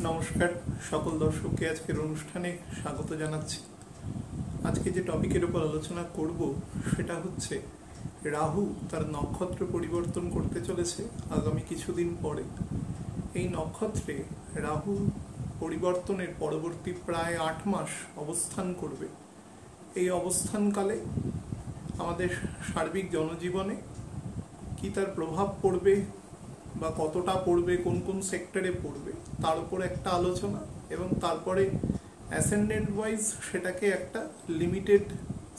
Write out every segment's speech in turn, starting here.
নমস্কার সকল দর্শককে আজকের অনুষ্ঠানে স্বাগত জানাচ্ছি। আজকে যে টপিকের উপর আলোচনা করব সেটা হচ্ছে রাহু তার নক্ষত্র পরিবর্তন করতে চলেছে আগামী কিছুদিন পরে। এই নক্ষত্রে রাহু পরিবর্তনের পরবর্তী প্রায় 8 মাস অবস্থান করবে। এই অবস্থানকালে আমাদের সার্বিক জনজীবনে কি তার প্রভাব পড়বে বা কতটা পড়বে, কোন কোন সেক্টরে পড়বে তার উপর একটা আলোচনা, এবং তারপরে অ্যাসেন্ডেন্ট ওয়াইজ সেটাকে একটা লিমিটেড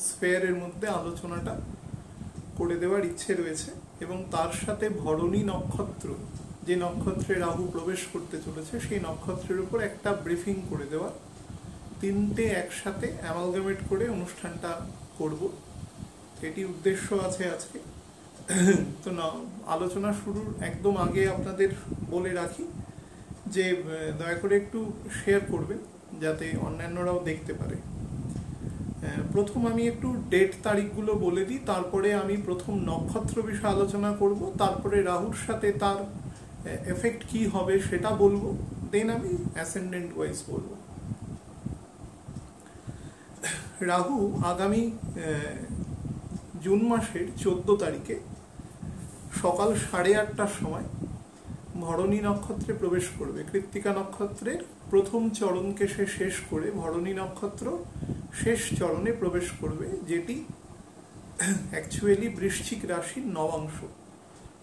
স্ফেয়ারের মধ্যে আলোচনাটা করে দেওয়ার ইচ্ছে রয়েছে। এবং তার সাথে ভরণী নক্ষত্র, যে নক্ষত্রে রাহু প্রবেশ করতে চলেছে সেই নক্ষত্রের উপর একটা ব্রিফিং করে দেওয়া, তিনটে একসাথে অ্যামালগামেট করে অনুষ্ঠানটা করব, এটি উদ্দেশ্য আছে আজকে। তো না, আলোচনা শুরুর একদম আগে আপনাদের বলে রাখি যে দয়া করে একটু শেয়ার করবেন যাতে অন্যান্যরাও দেখতে পারে। প্রথম আমি একটু ডেট তারিখগুলো বলে দিই, তারপরে আমি প্রথম নক্ষত্র বিষয়ে আলোচনা করব, তারপরে রাহুর সাথে তার এফেক্ট কি হবে সেটা বলবো, দেন আমি অ্যাসেন্ডেন্ট ওয়াইজ বলবো। রাহু আগামী জুন মাসের 14 তারিখে সকাল 8:30টার সময় ভরণী নক্ষত্রে প্রবেশ করবে। কৃত্তিকা নক্ষত্রের প্রথম চরণকে সে শেষ করে ভরণী নক্ষত্র শেষ চরণে প্রবেশ করবে, যেটি অ্যাকচুয়ালি বৃশ্চিক রাশির নবাংশ,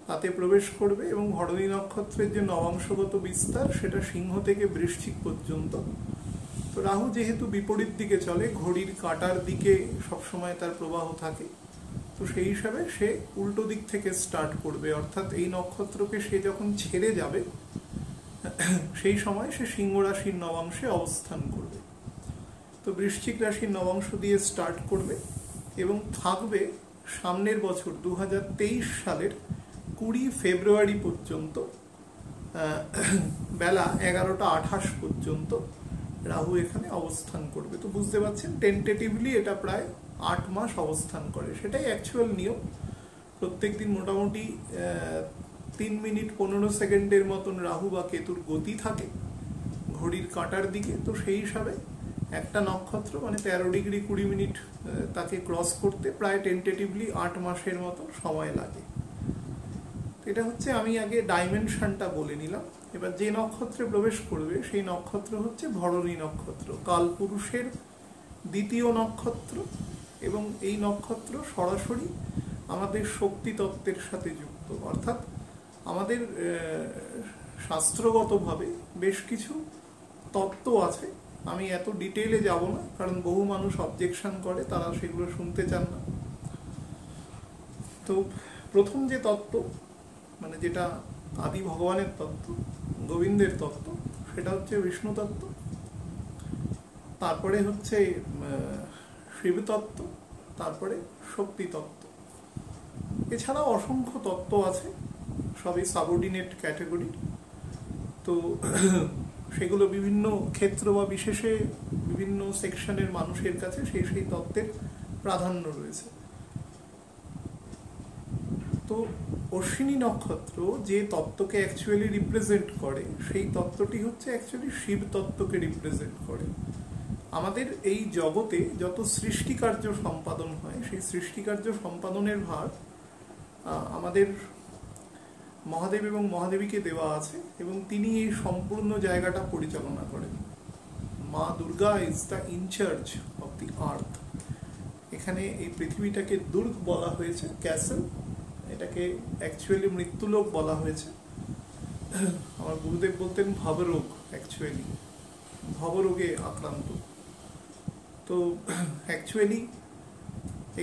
তাতে প্রবেশ করবে। এবং ভরণী নক্ষত্রের যে নবাংশগত বিস্তার সেটা সিংহ থেকে বৃশ্চিক পর্যন্ত। তো রাহু যেহেতু বিপরীত দিকে চলে, ঘড়ির কাঁটার দিকে সবসময় তার প্রবাহ থাকে, তো সেই হিসাবে সে উল্টো দিক থেকে স্টার্ট করবে, অর্থাৎ এই নক্ষত্রকে সে যখন ছেড়ে যাবে সেই সময় সে সিংহ রাশির নবাংশে অবস্থান করবে। তো বৃশ্চিক রাশির নবাংশ দিয়ে স্টার্ট করবে এবং থাকবে সামনের বছর 2023 সালের 20 ফেব্রুয়ারি পর্যন্ত, বেলা 11:28 পর্যন্ত রাহু এখানে অবস্থান করবে। তো বুঝতে পারছেন টেন্টেটিভলি এটা প্রায় 8 মাস অবস্থান করে, সেটাই অ্যাকচুয়াল নিয়ম। প্রত্যেক দিন মোটামুটি 3 মিনিট 15 সেকেন্ডের মতন রাহু বা কেতুর গতি থাকে ঘড়ির কাঁটার দিকে। তো সেই হিসাবে একটা নক্ষত্র মানে 13 ডিগ্রি 20 মিনিট তাকে ক্রস করতে প্রায় টেন্টেটিভলি 8 মাসের মতো সময় লাগে। এটা হচ্ছে, আমি আগে ডাইমেনশনটা বলে নিলাম। এবার যে নক্ষত্রে প্রবেশ করবে সেই নক্ষত্র হচ্ছে ভরণী নক্ষত্র, কালপুরুষের দ্বিতীয় নক্ষত্র, এবং এই নক্ষত্র সরাসরি আমাদের শক্তি তত্ত্বের সাথে যুক্ত। অর্থাৎ আমাদের শাস্ত্রগতভাবে বেশ কিছু তত্ত্ব আছে, আমি এত ডিটেইলে যাব না কারণ বহু মানুষ অবজেকশন করে, তারা সেগুলো শুনতে চান না। তো প্রথম যে তত্ত্ব মানে যেটা আদি ভগবানের তত্ত্ব, গোবিন্দের তত্ত্ব, সেটা হচ্ছে বিষ্ণু তত্ত্ব, তারপরে হচ্ছে শিব তত্ত্ব, তারপরে শক্তি তত্ত্ব। এছাড়াও অসংখ্য তত্ত্ব আছে, সবই সাবঅর্ডিনেট ক্যাটাগরি। তো সেগুলো বিভিন্ন ক্ষেত্র বা বিশেষে বিভিন্ন সেকশনের মানুষের কাছে সেই সেই তত্ত্বের প্রাধান্য রয়েছে। তো অশ্বিনী নক্ষত্র যে তত্ত্বকে অ্যাকচুয়ালি রিপ্রেজেন্ট করে সেই তত্ত্বটি হচ্ছে অ্যাকচুয়ালি শিব তত্ত্বকে রিপ্রেজেন্ট করে। আমাদের এই জগতে যত সৃষ্টিকার্য সম্পাদন হয় সেই সৃষ্টিকার্য সম্পাদনের ভার আমাদের মহাদেব এবং মহাদেবীকে দেওয়া আছে, এবং তিনি এই সম্পূর্ণ জায়গাটা পরিচালনা করেন। মা Durga is the in-charge of the earth. এখানে এই পৃথিবীটাকে দুর্গ বলা হয়েছে, ক্যাসেল, এটাকে অ্যাকচুয়ালি মৃত্যুলোক বলা হয়েছে। আমার গুরুদেব বলতেন ভবরোগ, অ্যাকচুয়ালি ভবরোগে আক্রান্ত। তো অ্যাকচুয়ালি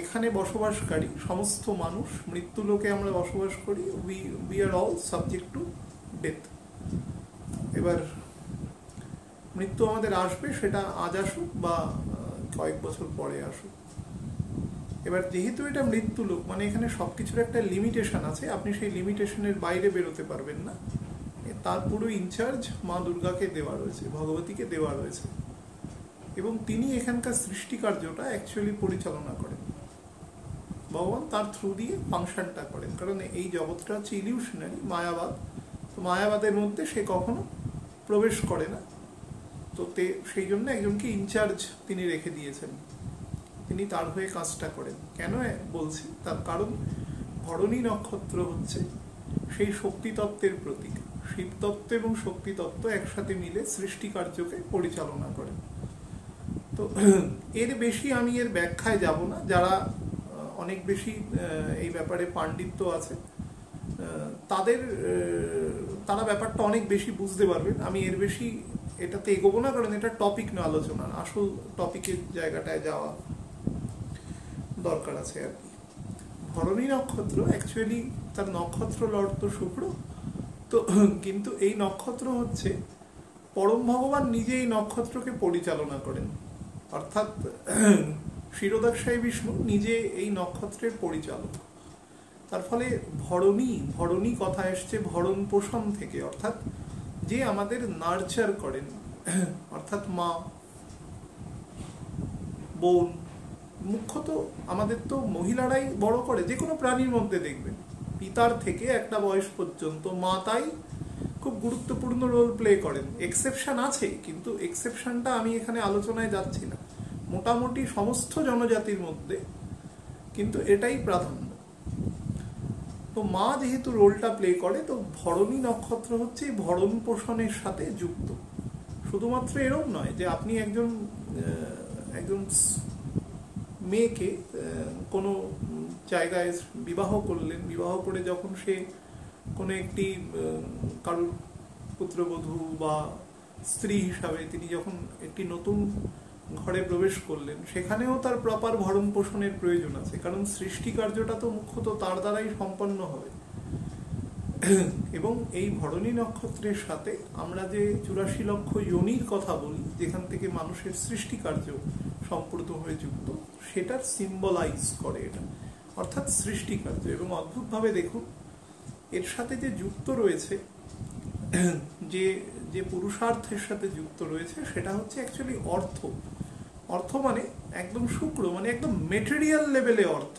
এখানে বসবাসকারী সমস্ত মানুষ, মৃত্যুলোকে আমরা বসবাস করি, we are all subject to death. এবার মৃত্যু আমাদের আসবে, সেটা আজ আসুক বা কয়েক বছর পরে আসুক। এবার যেহেতু এটা মৃত্যুলোক মানে এখানে সবকিছুর একটা লিমিটেশন আছে, আপনি সেই লিমিটেশনের বাইরে বেরোতে পারবেন না। তার পুরো ইনচার্জ মা দুর্গাকে দেওয়া রয়েছে, ভগবতীকে দেওয়া রয়েছে, এবং তিনি এখানকার সৃষ্টিকার্যটা অ্যাকচুয়ালি পরিচালনা করেন। ভগবান তার থ্রু দিয়ে ফাংশনটা করেন, কারণ এই জগৎটা হচ্ছে ইলিউশনারি, মায়াবাদ। তো মায়াবাদের মধ্যে সে কখনো প্রবেশ করে না। তো সেই জন্য একজনকে ইনচার্জ তিনি রেখে দিয়েছেন, তিনি তার হয়ে কাজটা করেন। কেন বলছি, তার কারণ ভরণী নক্ষত্র হচ্ছে সেই শক্তিতত্ত্বের প্রতীক। শিবতত্ত্ব এবং শক্তিতত্ত্ব একসাথে মিলে সৃষ্টি কার্যকে পরিচালনা করেন। তো এর বেশি আমি এর ব্যাখ্যায় যাব না। যারা অনেক বেশি এই ব্যাপারে পাণ্ডিত্য আছে তারা ব্যাপারটা অনেক বেশি বুঝতে পারবেন। আমি এর বেশি এটাতে এগোবো না, কারণ এটা টপিক না আলোচনা, আসল টপিকের জায়গাটায় যাওয়া দরকার আছে আর কি। ভরণী নক্ষত্র অ্যাকচুয়ালি তার নক্ষত্র লর্ড তো শুক্র, তো কিন্তু এই নক্ষত্র হচ্ছে পরম ভগবান নিজে এই নক্ষত্রকে পরিচালনা করেন, অর্থাৎ ক্ষীরোদাক্ষায়ী বিষ্ণু নিজে এই নক্ষত্রের পরিচালক। তার ফলে ভরণী কথা এসছে ভরণ পোষণ থেকে, অর্থাৎ যে আমাদের নার্চার করেন, অর্থাৎ মা, বোন, মুখ্যত আমাদের তো মহিলারাই বড় করে। যে কোনো প্রাণীর মধ্যে দেখবেন পিতার থেকে একটা বয়স পর্যন্ত মা তাই খুব গুরুত্বপূর্ণ রোল প্লে করেন। এক্সেপশন আছে, কিন্তু এক্সেপশনটা আমি এখানে আলোচনায় যাচ্ছি না। মোটামুটি সমস্ত জনজাতির মধ্যে কিন্তু এটাই প্রাধান্য। তো মা যেহেতু রোলটা প্লে করে, তো ভরণী নক্ষত্র হচ্ছে ভরণ পোষণের সাথে যুক্ত। শুধুমাত্র এরকম নয় যে আপনি একজন মেয়েকে কোনো জায়গায় বিবাহ করলেন, বিবাহ করে যখন সে কোনো একটি কারোর পুত্রবধূ বা স্ত্রী হিসাবে তিনি যখন একটি নতুন ঘরে প্রবেশ করলেন, সেখানেও তার প্রপার ভরণ পোষণের প্রয়োজন আছে, কারণ সৃষ্টি কার্যটা তো মুখ্যত তার দ্বারাই সম্পন্ন হবে। এবং এই ভরণী নক্ষত্রের সাথে আমরা যে 84 লক্ষ যোনির কথা বলি, যেখান থেকে মানুষের সৃষ্টি কার্য সম্পূর্ণ হয়ে যুক্ত, সেটার সিম্বলাইজ করে এটা, অর্থাৎ সৃষ্টি কার্য। এবং অদ্ভুতভাবে দেখুন এর সাথে যে যুক্ত রয়েছে, যে পুরুষার্থের সাথে যুক্ত রয়েছে, সেটা হচ্ছে অ্যাকচুয়ালি অর্থ। অর্থ মানে একদম শুক্র, মানে একদম মেটেরিয়াল লেভেলে অর্থ।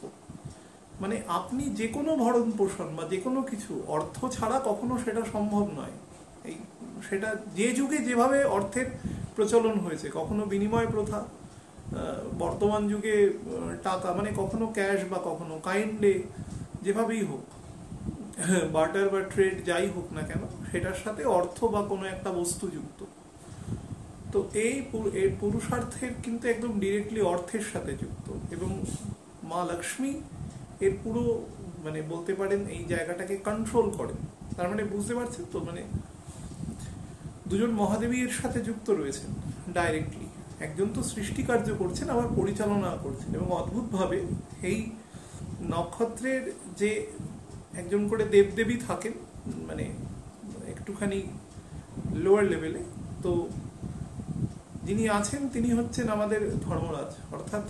মানে আপনি যে কোনো ভরণ পোষণ বা যে কোনো কিছু অর্থ ছাড়া কখনো সেটা সম্ভব নয়। সেটা যে যুগে যেভাবে অর্থের প্রচলন হয়েছে, কখনো বিনিময় প্রথা, বর্তমান যুগে টাকা, মানে কখনো ক্যাশ বা কখনো কাইন্ডলি, যেভাবেই হোক, বার্টার বা ট্রেড যাই হোক না কেন, সেটার সাথে অর্থ বা কোনো একটা বস্তু যুক্ত। তো এই পুরুষার্থের কিন্তু একদম ডিরেক্টলি অর্থের সাথে যুক্ত। এবং মা লক্ষ্মী এর পুরো, মানে বলতে পারেন এই জায়গাটাকে কন্ট্রোল করেন। তার মানে বুঝতে পারছেন তো, মানে দুজন মহাদেবী এর সাথে যুক্ত রয়েছেন ডাইরেক্টলি। একজন তো সৃষ্টি কার্য করছেন, আবার পরিচালনা করছেন। এবং অদ্ভুতভাবে এই নক্ষত্রের যে একজন করে দেবদেবী থাকেন, মানে একটুখানি লোয়ার লেভেলে, তো যিনি আছেন তিনি হচ্ছেন আমাদের ধর্মরাজ, অর্থাৎ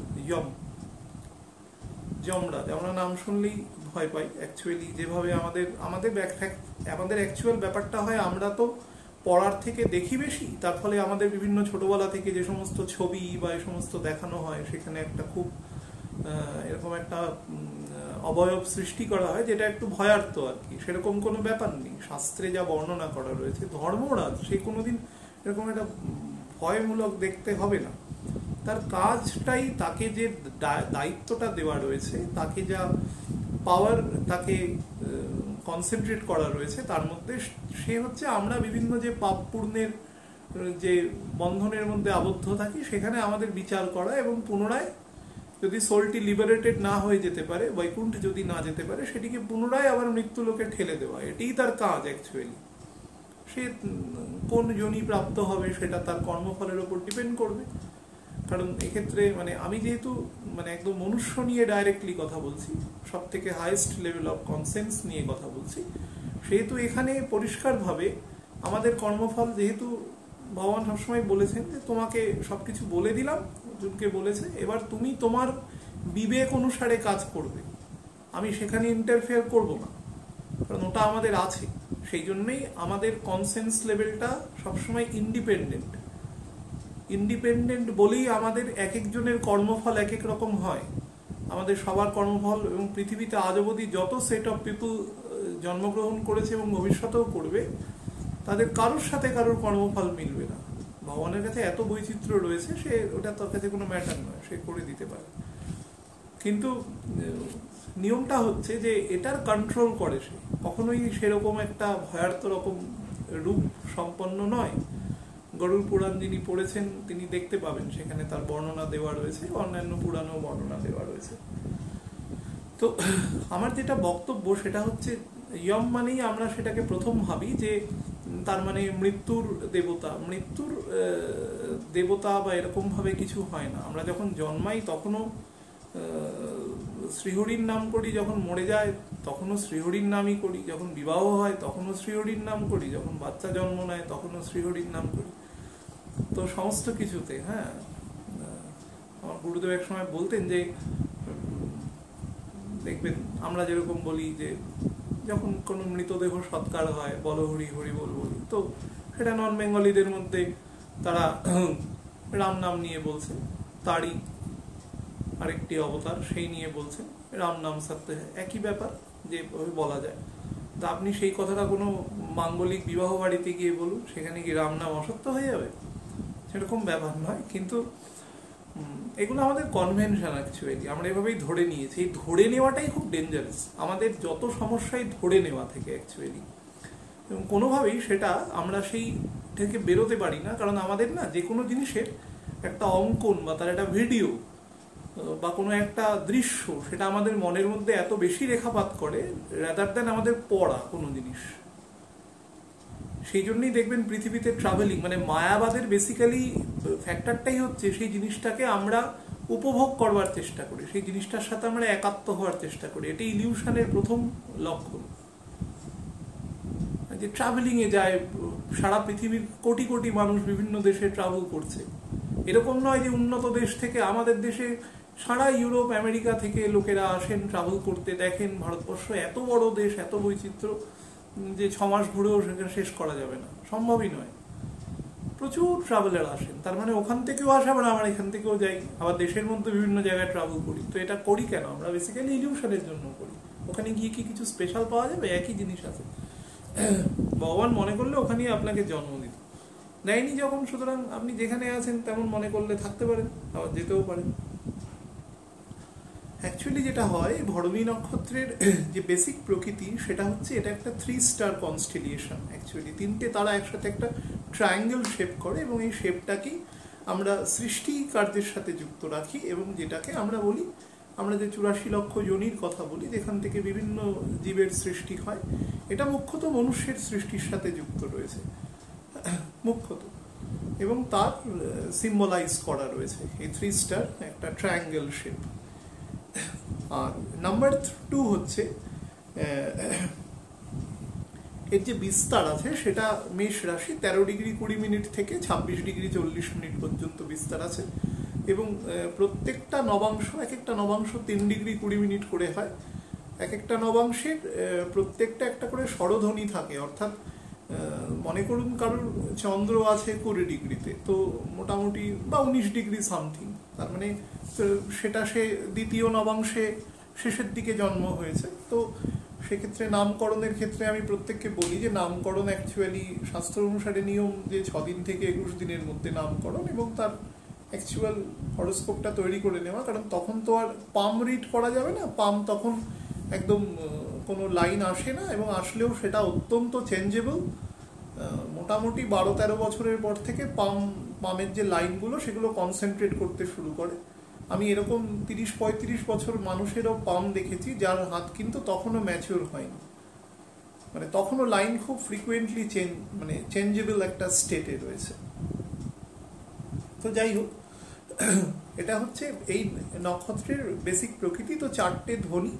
যমরাজ। আমরা নাম শুনলেই ভয় পাই অ্যাকচুয়ালি। যেভাবে আমাদের অ্যাকচুয়াল ব্যাপারটা হয়, আমরা তো পড়ার থেকে দেখি বেশি, তার ফলে আমাদের বিভিন্ন ছোটবেলা থেকে যে সমস্ত ছবি বা এই সমস্ত দেখানো হয়, সেখানে একটা খুব এরকম একটা অবয়ব সৃষ্টি করা হয়, যেটা একটু ভয়ার্থ আর কি। সেরকম কোনো ব্যাপার নেই। শাস্ত্রে যা বর্ণনা করা রয়েছে, ধর্মরাজ সে কোনোদিন এরকম একটা ভয়মূলক দেখতে হবে না। তার কাজটাই, তাকে যে দায়িত্বটা দেওয়া রয়েছে, তাকে যা পাওয়ার তাকে কনসেন্ট্রেট করা রয়েছে, তার মধ্যে সে হচ্ছে আমরা বিভিন্ন যে পাপ পুণ্যের যে বন্ধনের মধ্যে আবদ্ধ থাকি, সেখানে আমাদের বিচার করা, এবং পুনরায় যদি সোলটি লিবারেটেড না হয়ে যেতে পারে, বৈকুণ্ঠে যদি না যেতে পারে, সেটিকে পুনরায় আবার মৃত্যুলোকে ঠেলে দেওয়া। এটাই তার কাজ অ্যাকচুয়ালি। সে কোন যোনি প্রাপ্ত হবে সেটা তার কর্মফলের উপর ডিপেন্ড করবে। কারণ এক্ষেত্রে মানে আমি যেহেতু মানে একদম মনুষ্য নিয়ে ডাইরেক্টলি কথা বলছি, সব থেকে হাইয়েস্ট লেভেল অফ কনসেন্স নিয়ে কথা বলছি, সেহেতু এখানে পরিষ্কারভাবে আমাদের কর্মফল, যেহেতু ভগবান সবসময় বলেছেন যে তোমাকে সবকিছু বলে দিলাম, অর্জুনকে বলেছে, এবার তুমি তোমার বিবেক অনুসারে কাজ করবে, আমি সেখানে ইন্টারফেয়ার করব না, কারণ ওটা আমাদের আছে। সেই জন্যই আমাদের কনসেন্স লেভেলটা সবসময় ইন্ডিপেন্ডেন্ট বলেই আমাদের এক একজনের কর্মফল এক এক রকম হয়। আমাদের সবার কর্মফল, এবং পৃথিবীতে আজ অবধি যত সেট অফ পিপল জন্মগ্রহণ করেছে এবং ভবিষ্যতেও করবে, তাদের কারোর সাথে কারোর কর্মফল মিলবে না। ভগবানের কাছে এত বৈচিত্র্য রয়েছে, সে ওটা তার কাছে কোনো ম্যাটার নয়, সে করে দিতে পারে। কিন্তু নিয়মটা হচ্ছে যে এটার কন্ট্রোল করে সে, কখনোই সেরকম একটা ভয়ার্থ রকম রূপ সম্পন্ন নয়। গরুড় পুরাণ যিনি পড়েছেন তিনি দেখতে পাবেন, সেখানে তার বর্ণনা দেওয়া রয়েছে, অন্যান্য পুরাণেও বর্ণনা দেওয়া রয়েছে। তো আমার যেটা বক্তব্য সেটা হচ্ছে, ইয়ম মানেই আমরা সেটাকে প্রথম ভাবি যে তার মানে মৃত্যুর দেবতা বা এরকম ভাবে কিছু হয় না। আমরা যখন জন্মাই তখনও শ্রীহরির নাম করি, যখন মরে যায় তখনও শ্রীহরির নামই করি, যখন বিবাহ হয় তখনও শ্রীহরির নাম করি, যখন বাচ্চা জন্ম নেয় তখনও শ্রীহরির নাম করি। তো সমস্ত কিছুতে, হ্যাঁ, আমার গুরুদেব এক সময় বলতেন যে দেখবেন আমরা যেরকম বলি যে যখন কোনো মৃতদেহ সৎকার হয় বলো হরি হরি বল বলি, তো সেটা নন বেঙ্গলিদের মধ্যে তারা রাম নাম নিয়ে বলছে, তারই আরেকটি অবতার সেই নিয়ে বলছেন রাম নাম সত্য, একই ব্যাপার যে বলা যায়। তা আপনি সেই কথাটা কোনো মাঙ্গলিক বিবাহ বাড়িতে গিয়ে বলুন, সেখানে কি রাম নাম অসত্য হয়ে যাবে? সেরকম ব্যাপার নয়। কিন্তু এগুলো আমাদের কনভেনশন, অ্যাকচুয়ালি আমরা এভাবেই ধরে নিয়েছি। এই ধরে নেওয়াটাই খুব ডেঞ্জারাস, আমাদের যত সমস্যাই ধরে নেওয়া থেকে অ্যাকচুয়ালি, এবং কোনোভাবেই সেটা আমরা সেই থেকে বেরোতে পারি না। কারণ আমাদের না যে কোনো জিনিসের একটা অঙ্কন বা তার একটা ভিডিও বা কোনো একটা দৃশ্য, সেটা আমাদের মনের মধ্যে এত বেশি রেখাপাত করে রাদার দ্যান আমাদের পড়া কোনো জিনিস। সেই জন্যই দেখবেন পৃথিবীতে ট্রাভেলিং, মানে মায়াবাদের বেসিক্যালি ফ্যাক্টরটাই হচ্ছে সেই জিনিসটাকে আমরা উপভোগ করবার চেষ্টা করি, সেই জিনিসটার সাথে আমরা একাত্ম হওয়ার চেষ্টা করি। এটি ইলিউশনের প্রথম লক্ষণ। যে ট্রাভেলিং এ যায়, সারা পৃথিবীর কোটি কোটি মানুষ বিভিন্ন দেশে ট্রাভেল করছে। এরকম নয় যে উন্নত দেশ থেকে, আমাদের দেশে সারা ইউরোপ আমেরিকা থেকে লোকেরা আসেন ট্রাভেল করতে, দেখেন ভারতবর্ষ এত বড় দেশ, এত বৈচিত্র্য যে 6 মাস ঘুরেও সেখানে শেষ করা যাবে না, সম্ভবই নয়। প্রচুর ট্রাভেলার আসেন, তার মানে ওখান থেকেও আসে, আমরা এখান থেকেও যাই, আবার দেশের মধ্যে বিভিন্ন জায়গায় ট্রাভেল করি। তো এটা করি কেন? আমরা বেসিক্যালি ইলিউশনের জন্য করি। ওখানে গিয়ে কি কিছু স্পেশাল পাওয়া যাবে? একই জিনিস আছে। ভগবান মনে করলে ওখানেই আপনাকে জন্ম দিত, দেয়নি যখন, সুতরাং আপনি যেখানে আছেন তেমন মনে করলে থাকতে পারেন, আবার যেতেও পারেন। অ্যাকচুয়ালি যেটা হয়, ভরণী নক্ষত্রের যে বেসিক প্রকৃতি সেটা হচ্ছে এটা একটা 3 স্টার কনস্টেলিয়েশন। অ্যাকচুয়ালি 3টে তারা একসাথে একটা ট্রায়াঙ্গেল শেপ করে, এবং এই শেপটাকেই আমরা সৃষ্টি কার্যের সাথে যুক্ত রাখি, এবং যেটাকে আমরা বলি, আমরা যে 84 লক্ষ যোনির কথা বলি, যেখান থেকে বিভিন্ন জীবের সৃষ্টি হয়, এটা মুখ্যত মনুষ্যের সৃষ্টির সাথে যুক্ত রয়েছে মুখ্যত, এবং তার সিম্বলাইজ করা রয়েছে এই 3 স্টার একটা ট্রায়াঙ্গেল শেপ। আর নাম্বার 2 হচ্ছে এর যে বিস্তার আছে সেটা মেষ রাশি 13 ডিগ্রি 20 মিনিট থেকে 26 ডিগ্রি 40 মিনিট পর্যন্ত বিস্তার আছে, এবং প্রত্যেকটা নবাংশ, এক একটা নবাংশ 3 ডিগ্রি 20 মিনিট করে হয়। এক একটা নবাংশের প্রত্যেকটা একটা করে স্বরধ্বনি থাকে, অর্থাৎ মনে করুন কারোর চন্দ্র আছে 20 ডিগ্রিতে, তো মোটামুটি বা 19 ডিগ্রি সামথিং, তার মানে সেটা সে দ্বিতীয় নবাংশে শেষের দিকে জন্ম হয়েছে। তো সেক্ষেত্রে নামকরণের ক্ষেত্রে আমি প্রত্যেককে বলি যে নামকরণ অ্যাকচুয়ালি শাস্ত্র অনুসারে নিয়ম যে 6 দিন থেকে 21 দিনের মধ্যে নামকরণ, এবং তার অ্যাকচুয়াল হরোস্কোপটা তৈরি করে নেওয়া। কারণ তখন তো আর পাম রিড করা যাবে না, পাম তখন একদম কোনো লাইন আসে না, এবং আসলেও সেটা অত্যন্ত চেঞ্জেবল। মোটামুটি 12-13 বছরের পর থেকে পামের যে লাইনগুলো সেগুলো কনসেন্ট্রেট করতে শুরু করে। আমি এরকম 30-35 বছর মানুষেরও পাম দেখেছি যার হাত কিন্তু তখনও ম্যাচিওর হয়নি, মানে তখনও লাইন খুব ফ্রিকুয়েন্টলি চেঞ্জেবল একটা স্টেটে রয়েছে। তো যাই হোক, এটা হচ্ছে এই নক্ষত্রের বেসিক প্রকৃতি। তো 4টে ধ্বনি,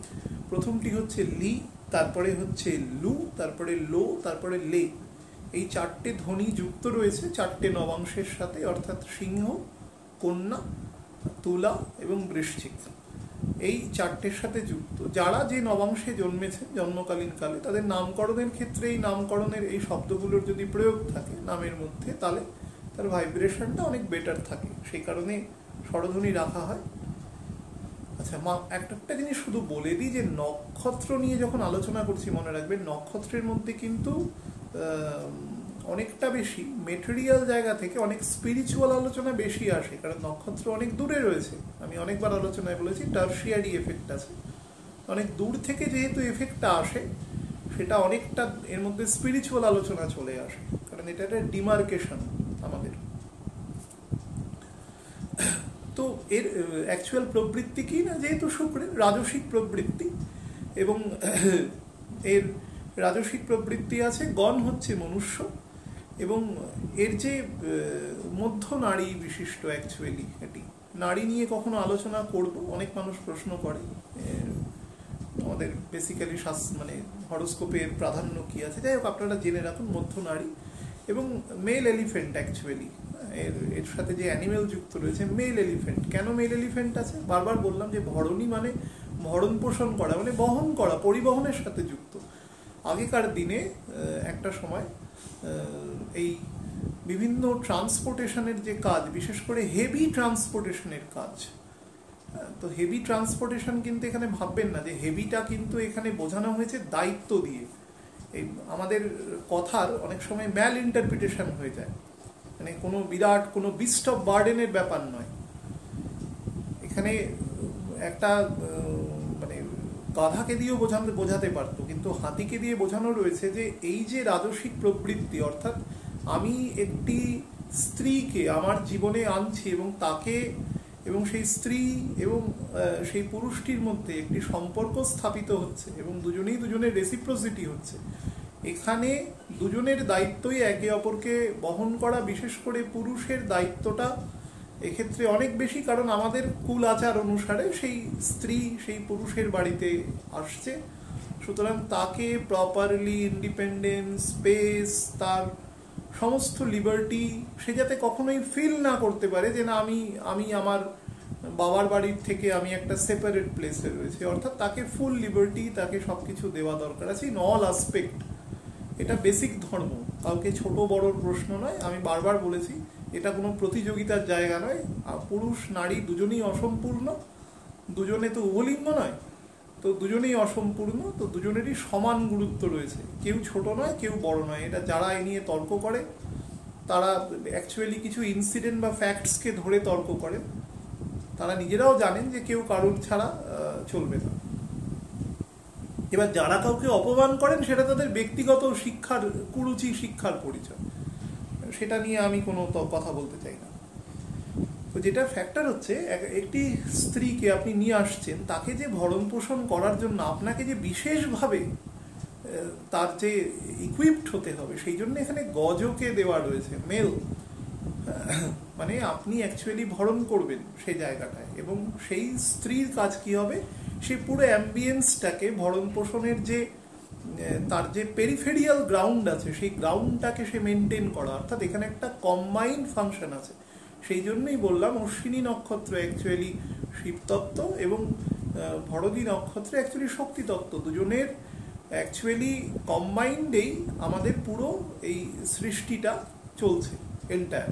প্রথমটি হচ্ছে লি, তারপরে হচ্ছে লু, তারপরে লো, তারপরে লে। এই 4টে ধ্বনি যুক্ত রয়েছে 4টে নবাংশের সাথে, অর্থাৎ সিংহ, কন্যা, তুলা এবং বৃশ্চিক। এই 4টের সাথে যুক্ত। যারা যে নবাংশে জন্মেছে জন্মকালীন কালে, তাদের নামকরণের ক্ষেত্রে এই নামকরণের এই শব্দগুলোর যদি প্রয়োগ থাকে নামের মধ্যে, তাহলে তার ভাইব্রেশনটা অনেক বেটার থাকে, সেই কারণে স্বরধ্বনি রাখা হয়। আচ্ছা, একটা জিনিস শুধু বলে দিই যে নক্ষত্র নিয়ে যখন আলোচনা করছি, মনে রাখবেন নক্ষত্রের মধ্যে কিন্তু অনেকটা বেশি মেটেরিয়াল জায়গা থেকে অনেক স্পিরিচুয়াল আলোচনা বেশি আসে, কারণ নক্ষত্র অনেক দূরে রয়েছে। আমি অনেকবার আলোচনায় বলেছি টার্সিয়ারি এফেক্ট আছে, অনেক দূর থেকে যেহেতু এফেক্টটা আসে সেটা অনেকটা এর মধ্যে স্পিরিচুয়াল আলোচনা চলে আসে, কারণ এটা একটা ডিমার্কেশন আমাদের। তো এর অ্যাকচুয়াল প্রবৃত্তি কি না, যেহেতু শুক্রের রাজসিক প্রবৃত্তি, এবং এর রাজসিক প্রবৃত্তি আছে, গণ হচ্ছে মনুষ্য, এবং এর যে মধ্য নারী বিশিষ্ট অ্যাকচুয়ালি এটি নারী নিয়ে কখনো আলোচনা করব, অনেক মানুষ প্রশ্ন করে আমাদের বেসিক্যালি মানে হরোস্কোপের প্রাধান্য কি আছে। যাই হোক, আপনারা জেনে রাখুন মধ্য নারী এবং মেল এলিফেন্ট অ্যাকচুয়ালি এর সাথে যে অ্যানিমেল যুক্ত রয়েছে মেল এলিফেন্ট। কেন মেল এলিফেন্ট আছে? বারবার বললাম যে ভরণী মানে ভরণ পোষণ করা, মানে বহন করা, পরিবহনের সাথে যুক্ত। আগেকার দিনে একটা সময় এই বিভিন্ন ট্রান্সপোর্টেশনের যে কাজ, বিশেষ করে হেভি ট্রান্সপোর্টেশনের কাজ, তো হেভি ট্রান্সপোর্টেশন কিন্তু এখানে ভাববেন না যে হেভিটা কিন্তু এখানে বোঝানো হয়েছে দায়িত্ব দিয়ে। এই আমাদের কথার অনেক সময় ম্যাল ইন্টারপ্রিটেশন হয়ে যায়, মানে কোনো বিরাট কোনো বিস্ট অফ বার্ডেনের ব্যাপার নয়। এখানে একটা মানে গাধাকে দিয়েও বোঝাতে পারতো, কিন্তু হাতিকে দিয়ে বোঝানো রয়েছে যে এই যে রাজসিক প্রবৃত্তি, অর্থাৎ আমি একটি স্ত্রীকে আমার জীবনে আনছি এবং তাকে এবং সেই স্ত্রী এবং সেই পুরুষটির মধ্যে একটি সম্পর্ক স্থাপিত হচ্ছে এবং দুজনেই দুজনের রেসিপ্রোসিটি হচ্ছে। এখানে দুজনের দায়িত্বই একে অপরকে বহন করা, বিশেষ করে পুরুষের দায়িত্বটা এক্ষেত্রে অনেক বেশি, কারণ আমাদের কুল আচার অনুসারে সেই স্ত্রী সেই পুরুষের বাড়িতে আসছে, সুতরাং তাকে প্রপারলি ইন্ডিপেন্ডেন্স, স্পেস, তার সমস্ত লিবার্টি সে যাতে কখনোই ফিল না করতে পারে যে না আমি আমার বাবার বাড়ির থেকে আমি একটা সেপারেট প্লেসে রয়েছে, অর্থাৎ তাকে ফুল লিবার্টি, তাকে সব কিছু দেওয়া দরকার আছে ইন অল আসপেক্ট। এটা বেসিক ধর্ম, কাউকে ছোট বড়র প্রশ্ন নয়। আমি বারবার বলেছি এটা কোনো প্রতিযোগিতার জায়গা নয়। পুরুষ নারী দুজনেই অসম্পূর্ণ, দুজনে তো উভলিঙ্গ নয়, তো দুজনেই অসম্পূর্ণ, তো দুজনেরই সমান গুরুত্ব রয়েছে, কেউ ছোট নয় কেউ বড় নয়। এটা যারা এ নিয়ে তর্ক করে তারা অ্যাকচুয়ালি কিছু ইনসিডেন্ট বা ফ্যাক্টসকে ধরে তর্ক করে, তারা নিজেরাও জানেন যে কেউ কারোর ছাড়া চলবে না। এবার যারা কাউকে অপমান করেন সেটা তাদের ব্যক্তিগত শিক্ষার কুরুচি, শিক্ষার পরিচয়, সেটা নিয়ে আমি কোনো কথা বলতে চাই না। তো যেটা ফ্যাক্টর হচ্ছে, একটি স্ত্রীকে আপনি নিয়ে আসছেন, তাকে যে ভরণ পোষণ করার জন্য আপনাকে যে বিশেষভাবে তার যে ইকুইপড হতে হবে, সেই জন্য এখানে গজকে দেওয়া রয়েছে মেল, মানে আপনি অ্যাকচুয়ালি ভরণ করবেন সেই জায়গাটায়, এবং সেই স্ত্রীর কাজ কি হবে, সে পুরো অ্যাম্বিয়েন্সটাকে ভরণ পোষণের যে তার যে পেরিফেরিয়াল গ্রাউন্ড আছে সেই গ্রাউন্ডটাকে সে মেনটেন করা, অর্থাৎ এখানে একটা কম্বাইন্ড ফাংশন আছে। সেই জন্যই বললাম অশ্বিনী নক্ষত্র অ্যাকচুয়ালি শিবতত্ত্ব এবং ভরণী নক্ষত্র অ্যাকচুয়ালি শক্তিতত্ত্ব, দুজনের অ্যাকচুয়ালি কম্বাইন্ডেই আমাদের পুরো এই সৃষ্টিটা চলছে এন্টায়ার।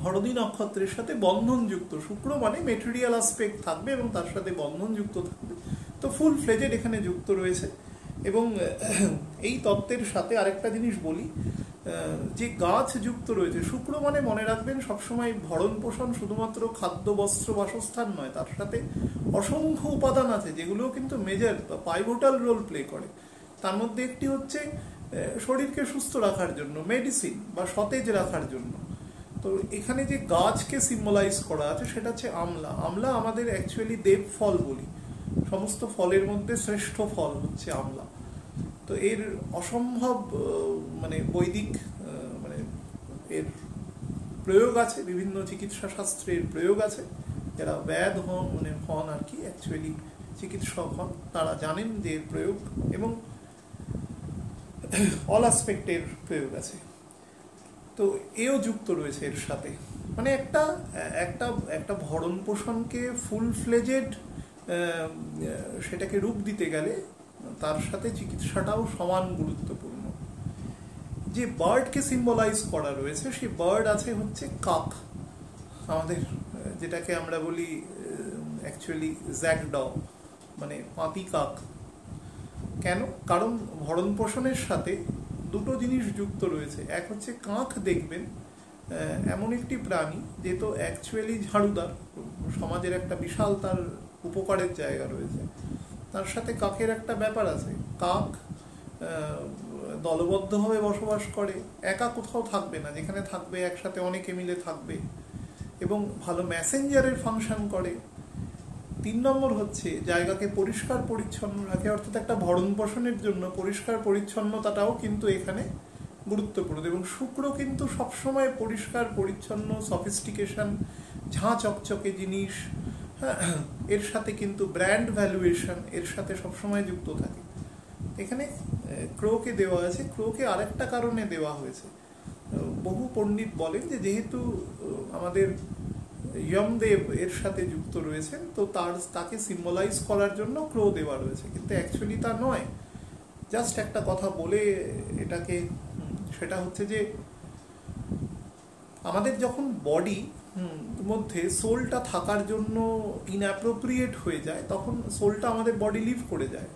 ভরণী নক্ষত্রের সাথে বন্ধনযুক্ত, শুক্র মানে মেটেরিয়াল আসপেক্ট থাকবে এবং তার সাথে বন্ধনযুক্ত থাকবে, তো ফুল ফ্লেজেড এখানে যুক্ত রয়েছে। এবং এই তত্ত্বের সাথে আরেকটা জিনিস বলি, যে গাছ যুক্ত রয়েছে, শুক্র মানে মনে রাখবেন সবসময় ভরণ পোষণ শুধুমাত্র খাদ্য, বস্ত্র, বাসস্থান নয়, তার সাথে অসংখ্য উপাদান আছে যেগুলো কিন্তু মেজর বা পাইভোটাল রোল প্লে করে। তার মধ্যে একটি হচ্ছে শরীরকে সুস্থ রাখার জন্য, মেডিসিন বা সতেজ রাখার জন্য। তো এখানে যে গাছকে সিম্বলাইজ করা আছে সেটা হচ্ছে আমলা। আমলা আমাদের অ্যাকচুয়ালি দেব ফল বলি, সমস্ত ফলের মধ্যে শ্রেষ্ঠ ফল হচ্ছে আমলা। তো এর অসম্ভব মানে বৈদিক মানে এর প্রয়োগ আছে, বিভিন্ন চিকিৎসা শাস্ত্রের প্রয়োগ আছে। যারা ব্যাধ হন আর কি, অ্যাকচুয়ালি চিকিৎসক হন, তারা জানেন যে এর প্রয়োগ, এবং অল আসপেক্টের প্রয়োগ আছে। তো এও যুক্ত রয়েছে এর সাথে, মানে একটা একটা একটা ভরণ পোষণকে ফুল ফ্লেজেড সেটাকে রূপ দিতে গেলে তার সাথে চিকিৎসাটাও সমান গুরুত্বপূর্ণ। যে বার্ডকে সিম্বলাইজ করা রয়েছে সেই বার্ড আছে হচ্ছে কাক, আমাদের যেটাকে আমরা বলি অ্যাকচুয়ালি জ্যাকডাও, মানে পাতি কাক। কেন? কারণ ভরণ পোষণের সাথে দুটো জিনিস যুক্ত রয়েছে। এক হচ্ছে কাক, দেখবেন এমন একটি প্রাণী যে তো অ্যাকচুয়ালি ঝাড়ুদার, সমাজের একটা বিশাল তার উপকারের জায়গা রয়েছে। তার সাথে কাকের একটা ব্যাপার আছে, কাক দলবদ্ধভাবে বসবাস করে, একা কোথাও থাকবে না, যেখানে থাকবে একসাথে অনেকে মিলে থাকবে এবং ভালো মেসেঞ্জারের ফাংশন করে। 3 নম্বর হচ্ছে জায়গাকে পরিষ্কার পরিচ্ছন্ন রাখে, অর্থাৎ একটা ভরণ পোষণের জন্য পরিষ্কার পরিচ্ছন্নতাটাও কিন্তু এখানে গুরুত্বপূর্ণ। এবং শুক্র কিন্তু সবসময় পরিষ্কার পরিচ্ছন্ন, সফিস্টিকেশন, ঝাঁ চকচকে জিনিস, এর সাথে কিন্তু ব্র্যান্ড ভ্যালুয়েশন এর সাথে সবসময় যুক্ত থাকে। এখানে ক্রোকে দেওয়া আছে। ক্রোকে আরেকটা কারণে দেওয়া হয়েছে, বহু পণ্ডিত বলেন যে যেহেতু আমাদের যমদেব এর সাথে যুক্ত রয়েছেন, তো তাকে সিম্বলাইজ করার জন্য ক্রো দেওয়া রয়েছে, কিন্তু অ্যাকচুয়ালি তা নয়। জাস্ট একটা কথা বলে এটাকে, সেটা হচ্ছে যে আমাদের যখন বডি মধ্যে সোলটা থাকার জন্য ইনঅ্যাপ্রোপ্রিয়েট হয়ে যায়, তখন সোলটা আমাদের বডি লিভ করে যায়।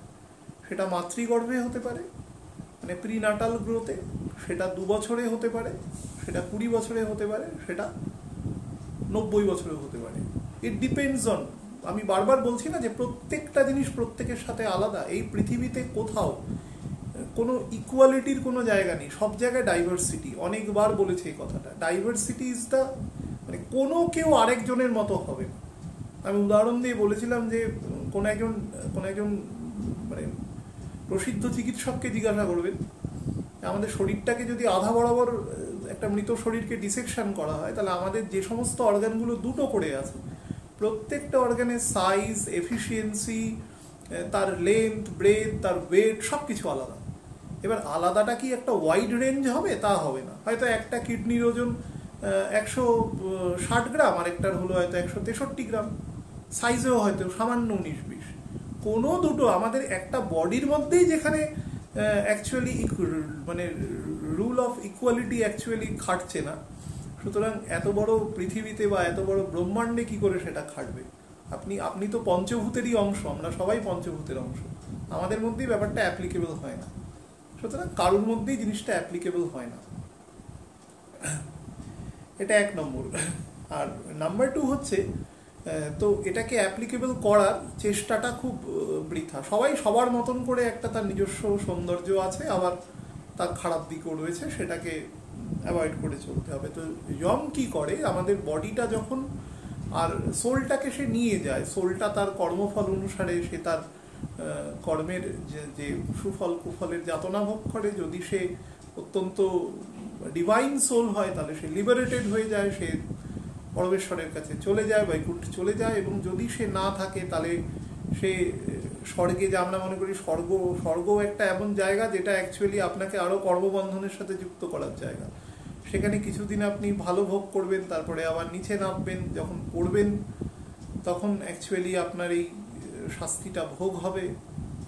সেটা মাতৃগর্ভে হতে পারে, মানে প্রিনাটাল গ্রোথে, সেটা 2 বছরে হতে পারে, সেটা 20 বছরে হতে পারে, সেটা 90 বছরেও হতে পারে। ইট ডিপেন্ডস অন, আমি বারবার বলছি না যে প্রত্যেকটা জিনিস প্রত্যেকের সাথে আলাদা। এই পৃথিবীতে কোথাও কোনো ইকুয়ালিটির কোনো জায়গা নেই, সব জায়গায় ডাইভার্সিটি। অনেকবার বলেছে এই কথাটা, ডাইভার্সিটি ইজ দ্য, মানে কোনো কেউ আরেকজনের মতো হবে না। আমি উদাহরণ দিয়ে বলেছিলাম যে কোনো একজন মানে প্রসিদ্ধ চিকিৎসককে জিজ্ঞাসা করবেন, আমাদের শরীরটাকে যদি আধা বরাবর একটা মৃত শরীরকে ডিসেকশন করা হয়, তাহলে আমাদের যে সমস্ত অর্গানগুলো দুটো করে আছে, প্রত্যেকটা অর্গানের সাইজ, এফিসিয়েন্সি, তার লেন্থ, ব্রেথ, তার ওয়েট সব কিছু আলাদা। এবার আলাদাটা কি একটা ওয়াইড রেঞ্জ হবে? তা হবে না। হয়তো একটা কিডনির ওজন 160 গ্রাম, আর একটার হলো হয়তো 163 গ্রাম, সাইজেও হয়তো সামান্য 19-20। কোনো দুটো আমাদের একটা বডির মধ্যেই যেখানে অ্যাকচুয়ালি মানে রুল অফ ইকুয়ালিটি অ্যাকচুয়ালি খাটছে না, সুতরাং এত বড় পৃথিবীতে বা এত বড় ব্রহ্মাণ্ডে কি করে সেটা খাটবে? আপনি তো পঞ্চভূতেরই অংশ, আমরা সবাই পঞ্চভূতের অংশ, আমাদের মধ্যেই ব্যাপারটা অ্যাপ্লিকেবল হয় না। সুতরাং কারোর মধ্যেই জিনিসটা অ্যাপ্লিকেবল হয় না। এটা 1 নম্বর। আর নাম্বার 2 হচ্ছে, তো এটাকে অ্যাপ্লিকেবল করার চেষ্টাটা খুব বৃথা। সবাই সবার মতন করে একটা তার নিজস্ব সৌন্দর্য আছে, আবার তার খারাপ দিকও রয়েছে, সেটাকে অ্যাভয়েড করে চলতে হবে। তো যম কি করে, আমাদের বডিটা যখন আর সোলটাকে সে নিয়ে যায়, সোলটা তার কর্মফল অনুসারে সে তার কর্মের যে সুফল কুফলের যাতনা ভোগ করে। যদি সে অত্যন্ত ডিভাইন সোল হয়, তাহলে সে লিবারেটেড হয়ে যায়, সে পরমেশ্বরের কাছে চলে যায়, বৈকুণ্ঠে চলে যায়। এবং যদি সে না থাকে, তাহলে সে স্বর্গে, যা আমরা মনে করি স্বর্গ একটা এমন জায়গা যেটা অ্যাকচুয়ালি আপনাকে আরও কর্মবন্ধনের সাথে যুক্ত করার জায়গা। সেখানে কিছুদিন আপনি ভালো ভোগ করবেন, তারপরে আবার নিচে নামবেন, যখন পড়বেন তখন অ্যাকচুয়ালি আপনার এই শাস্তিটা ভোগ হবে,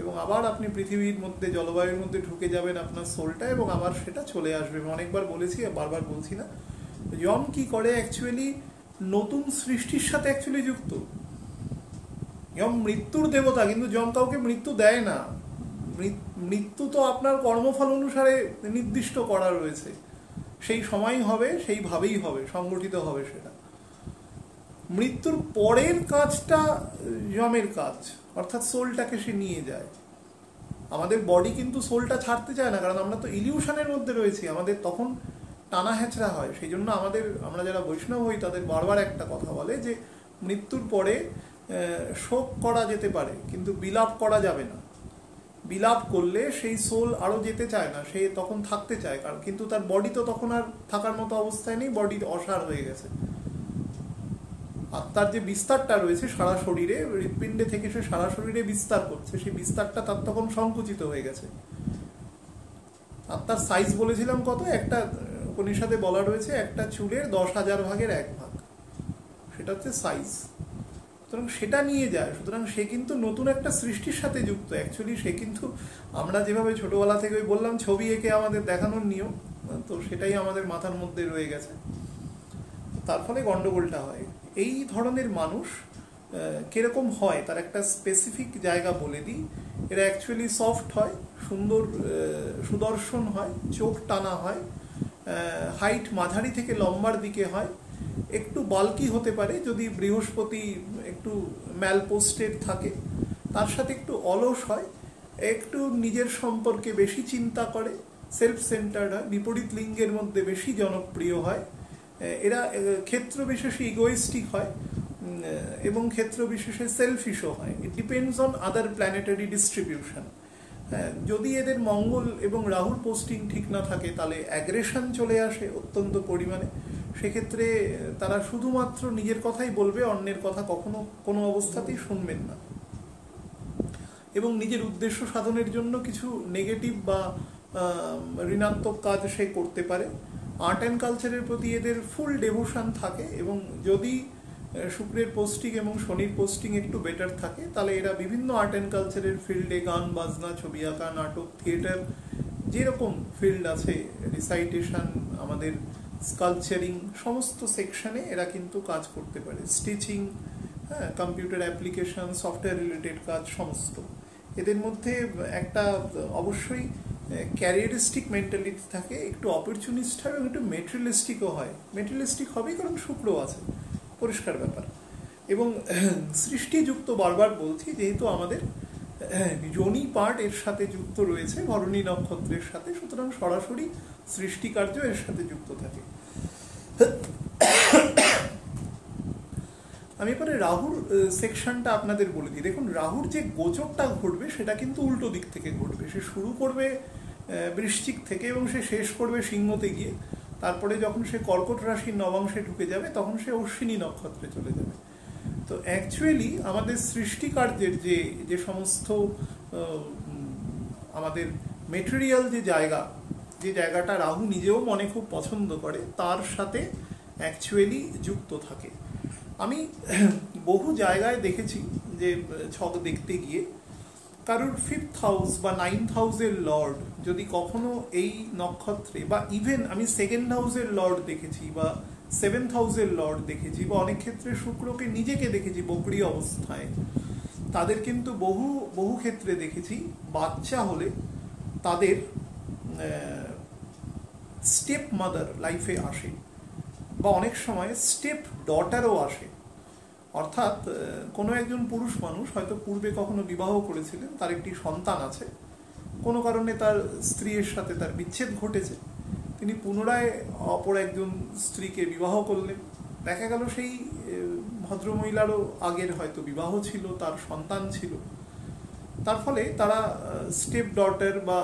এবং আবার আপনি পৃথিবীর মধ্যে, জলবায়ুর মধ্যে ঢুকে যাবেন আপনার সোলটা, এবং আবার সেটা চলে আসবে। অনেকবার বলেছি, বারবার বলছি না। যম কি করে, অ্যাকচুয়ালি নতুন সৃষ্টির সাথে অ্যাকচুয়ালি যুক্ত। যম মৃত্যুর দেবতা, কিন্তু যম কাউকে মৃত্যু দেয় না। মৃত্যু তো আপনার কর্মফল অনুসারে নির্দিষ্ট করা রয়েছে, সেই সময় হবে, সেইভাবেই হবে, সংগঠিত হবে সেটা। মৃত্যুর পরের কাজটা যমের কাজ, অর্থাৎ সোলটাকে সে নিয়ে যায়। আমাদের বডি কিন্তু সোলটা ছাড়তে চায় না, কারণ আমরা তো ইলিউশনের মধ্যে রয়েছি, আমাদের তখন টানা হেঁচড়া হয়। সেই জন্য আমরা যারা বৈষ্ণব হই, তাদের বারবার একটা কথা বলে যে মৃত্যুর পরে শোক করা যেতে পারে, কিন্তু বিলাপ করা যাবে না। বিলাপ করলে সেই সোল আরও যেতে চায় না, সে তখন থাকতে চায়, কারণ কিন্তু তার বডি তো তখন আর থাকার মতো অবস্থায় নেই, বডি অসাড় হয়ে গেছে। আত্মার যে বিস্তারটা রয়েছে সারা শরীরে, হৃৎপিণ্ডে থেকে সে সারা শরীরে বিস্তার করছে, সেই বিস্তারটা তার তখন সংকুচিত হয়ে গেছে। আত্মার সাইজ বলেছিলাম কত, একটা উপনিষদে বলা রয়েছে একটা চুলের 10,000 ভাগের 1 ভাগ, সেটা হচ্ছে সাইজ। সুতরাং সেটা নিয়ে যায়। সুতরাং সে কিন্তু নতুন একটা সৃষ্টির সাথে যুক্ত। অ্যাকচুয়ালি সে কিন্তু, আমরা যেভাবে ছোটবেলা থেকে ওই বললাম ছবি এঁকে আমাদের দেখানোর নিয়ম, তো সেটাই আমাদের মাথার মধ্যে রয়ে গেছে, তার ফলে গন্ডগোলটা হয়। এই ধরনের মানুষ কিরকম হয়, তার একটা স্পেসিফিক জায়গা বলে দিই। এরা অ্যাকচুয়ালি সফট হয়, সুন্দর সুদর্শন হয়, চোখ টানা হয়, হাইট মাঝারি থেকে লম্বার দিকে হয়, একটু বাল্কি হতে পারে যদি বৃহস্পতি একটু ম্যালপোস্টেড থাকে, তার সাথে একটু অলস হয়, একটু নিজের সম্পর্কে বেশি চিন্তা করে, সেলফ সেন্টার্ড হয়, বিপরীত লিঙ্গের মধ্যে বেশি জনপ্রিয় হয়, এরা ক্ষেত্র বিশেষে ইগোইস্টিক হয় এবং ক্ষেত্র বিশেষে সেলফিশও হয়। It depends on other planetary distribution. যদি এদের মঙ্গল এবং রাহুর পোস্টিং ঠিক না থাকে তাহলে অ্যাগ্রেশন চলে আসে অত্যন্ত পরিমাণে। সেক্ষেত্রে তারা শুধুমাত্র নিজের কথাই বলবে, অন্যের কথা কখনো কোনো অবস্থাতেই শুনবেন না, এবং নিজের উদ্দেশ্য সাধনের জন্য কিছু নেগেটিভ বা ঋণাত্মক কাজ সে করতে পারে। আর্ট অ্যান্ড কালচারের প্রতি এদের ফুল ডেভোশন থাকে, এবং যদি শুক্রের পোস্টিং এবং শনির পোস্টিং একটু বেটার থাকে তাহলে এরা বিভিন্ন আর্ট অ্যান্ড কালচারের ফিল্ডে, গান বাজনা, ছবি আঁকা, নাটক, থিয়েটার, যেরকম ফিল্ড আছে, রিসাইটেশন, আমাদের স্কাল্পচারিং, সমস্ত সেকশনে এরা কিন্তু কাজ করতে পারে। স্টিচিং, হ্যাঁ, কম্পিউটার অ্যাপ্লিকেশন, সফটওয়্যার রিলেটেড কাজ, সমস্ত। এদের মধ্যে একটা অবশ্যই ক্যারিয়ারিস্টিক মেন্টালিটি থাকে, একটু অপরচুনিস্ট হয় এবং একটু মেটেরিয়ালিস্টিকও হয়। মেটেরিয়ালিস্টিক হবেই কারণ শুক্র আছে, পরিষ্কার ব্যাপার। এবং সৃষ্টিযুক্ত, বারবার বলছি, যেহেতু আমাদের যোনি পার্ট এর সাথে যুক্ত রয়েছে ভরণী নক্ষত্রের সাথে, সুতরাং সরাসরি সৃষ্টিকার্য এর সাথে যুক্ত থাকে। আমি এবারে রাহুর সেকশনটা আপনাদের বলে দিই। দেখুন, রাহুর যে গোচরটা ঘটবে সেটা কিন্তু উল্টো দিক থেকে ঘটবে। সে শুরু করবে বৃশ্চিক থেকে এবং সে শেষ করবে সিংহতে গিয়ে। তারপরে যখন সে কর্কট রাশির নবাংশে ঢুকে যাবে তখন সে অশ্বিনী নক্ষত্রে চলে যাবে। তো অ্যাকচুয়ালি আমাদের সৃষ্টিকার্যের যে সমস্ত আমাদের মেটেরিয়াল যে জায়গাটা রাহু নিজেও মনে খুব পছন্দ করে, তার সাথে অ্যাকচুয়ালি যুক্ত থাকে। আমি বহু জায়গায় দেখেছি যে ছক দেখতে গিয়ে কারুর 5th হাউস বা 9th হাউসের লর্ড যদি কখনো এই নক্ষত্রে, বা ইভেন আমি 2nd হাউসের লর্ড দেখেছি, বা 7th হাউসের লর্ড দেখেছি, বা অনেক ক্ষেত্রে শুক্রকে নিজেকে দেখেছি বকরি অবস্থায়, তাদের কিন্তু বহু ক্ষেত্রে দেখেছি বাচ্চা হলে তাদের স্টেপ মাদার লাইফে আসে, বা অনেক সময় স্টেপ ডটারও আসে। অর্থাৎ কোনো একজন পুরুষ মানুষ হয়তো পূর্বে কখনো বিবাহ করেছিলেন, তার একটি সন্তান আছে, কোনো কারণে তার স্ত্রীর সাথে তার বিচ্ছেদ ঘটেছে, তিনি পুনরায় অপর একজন স্ত্রীকে বিবাহ করলেন, দেখা গেল সেই ভদ্রমহিলারও আগের হয়তো বিবাহ ছিল, তার সন্তান ছিল, তার ফলে তারা স্টেপ ডটার, বা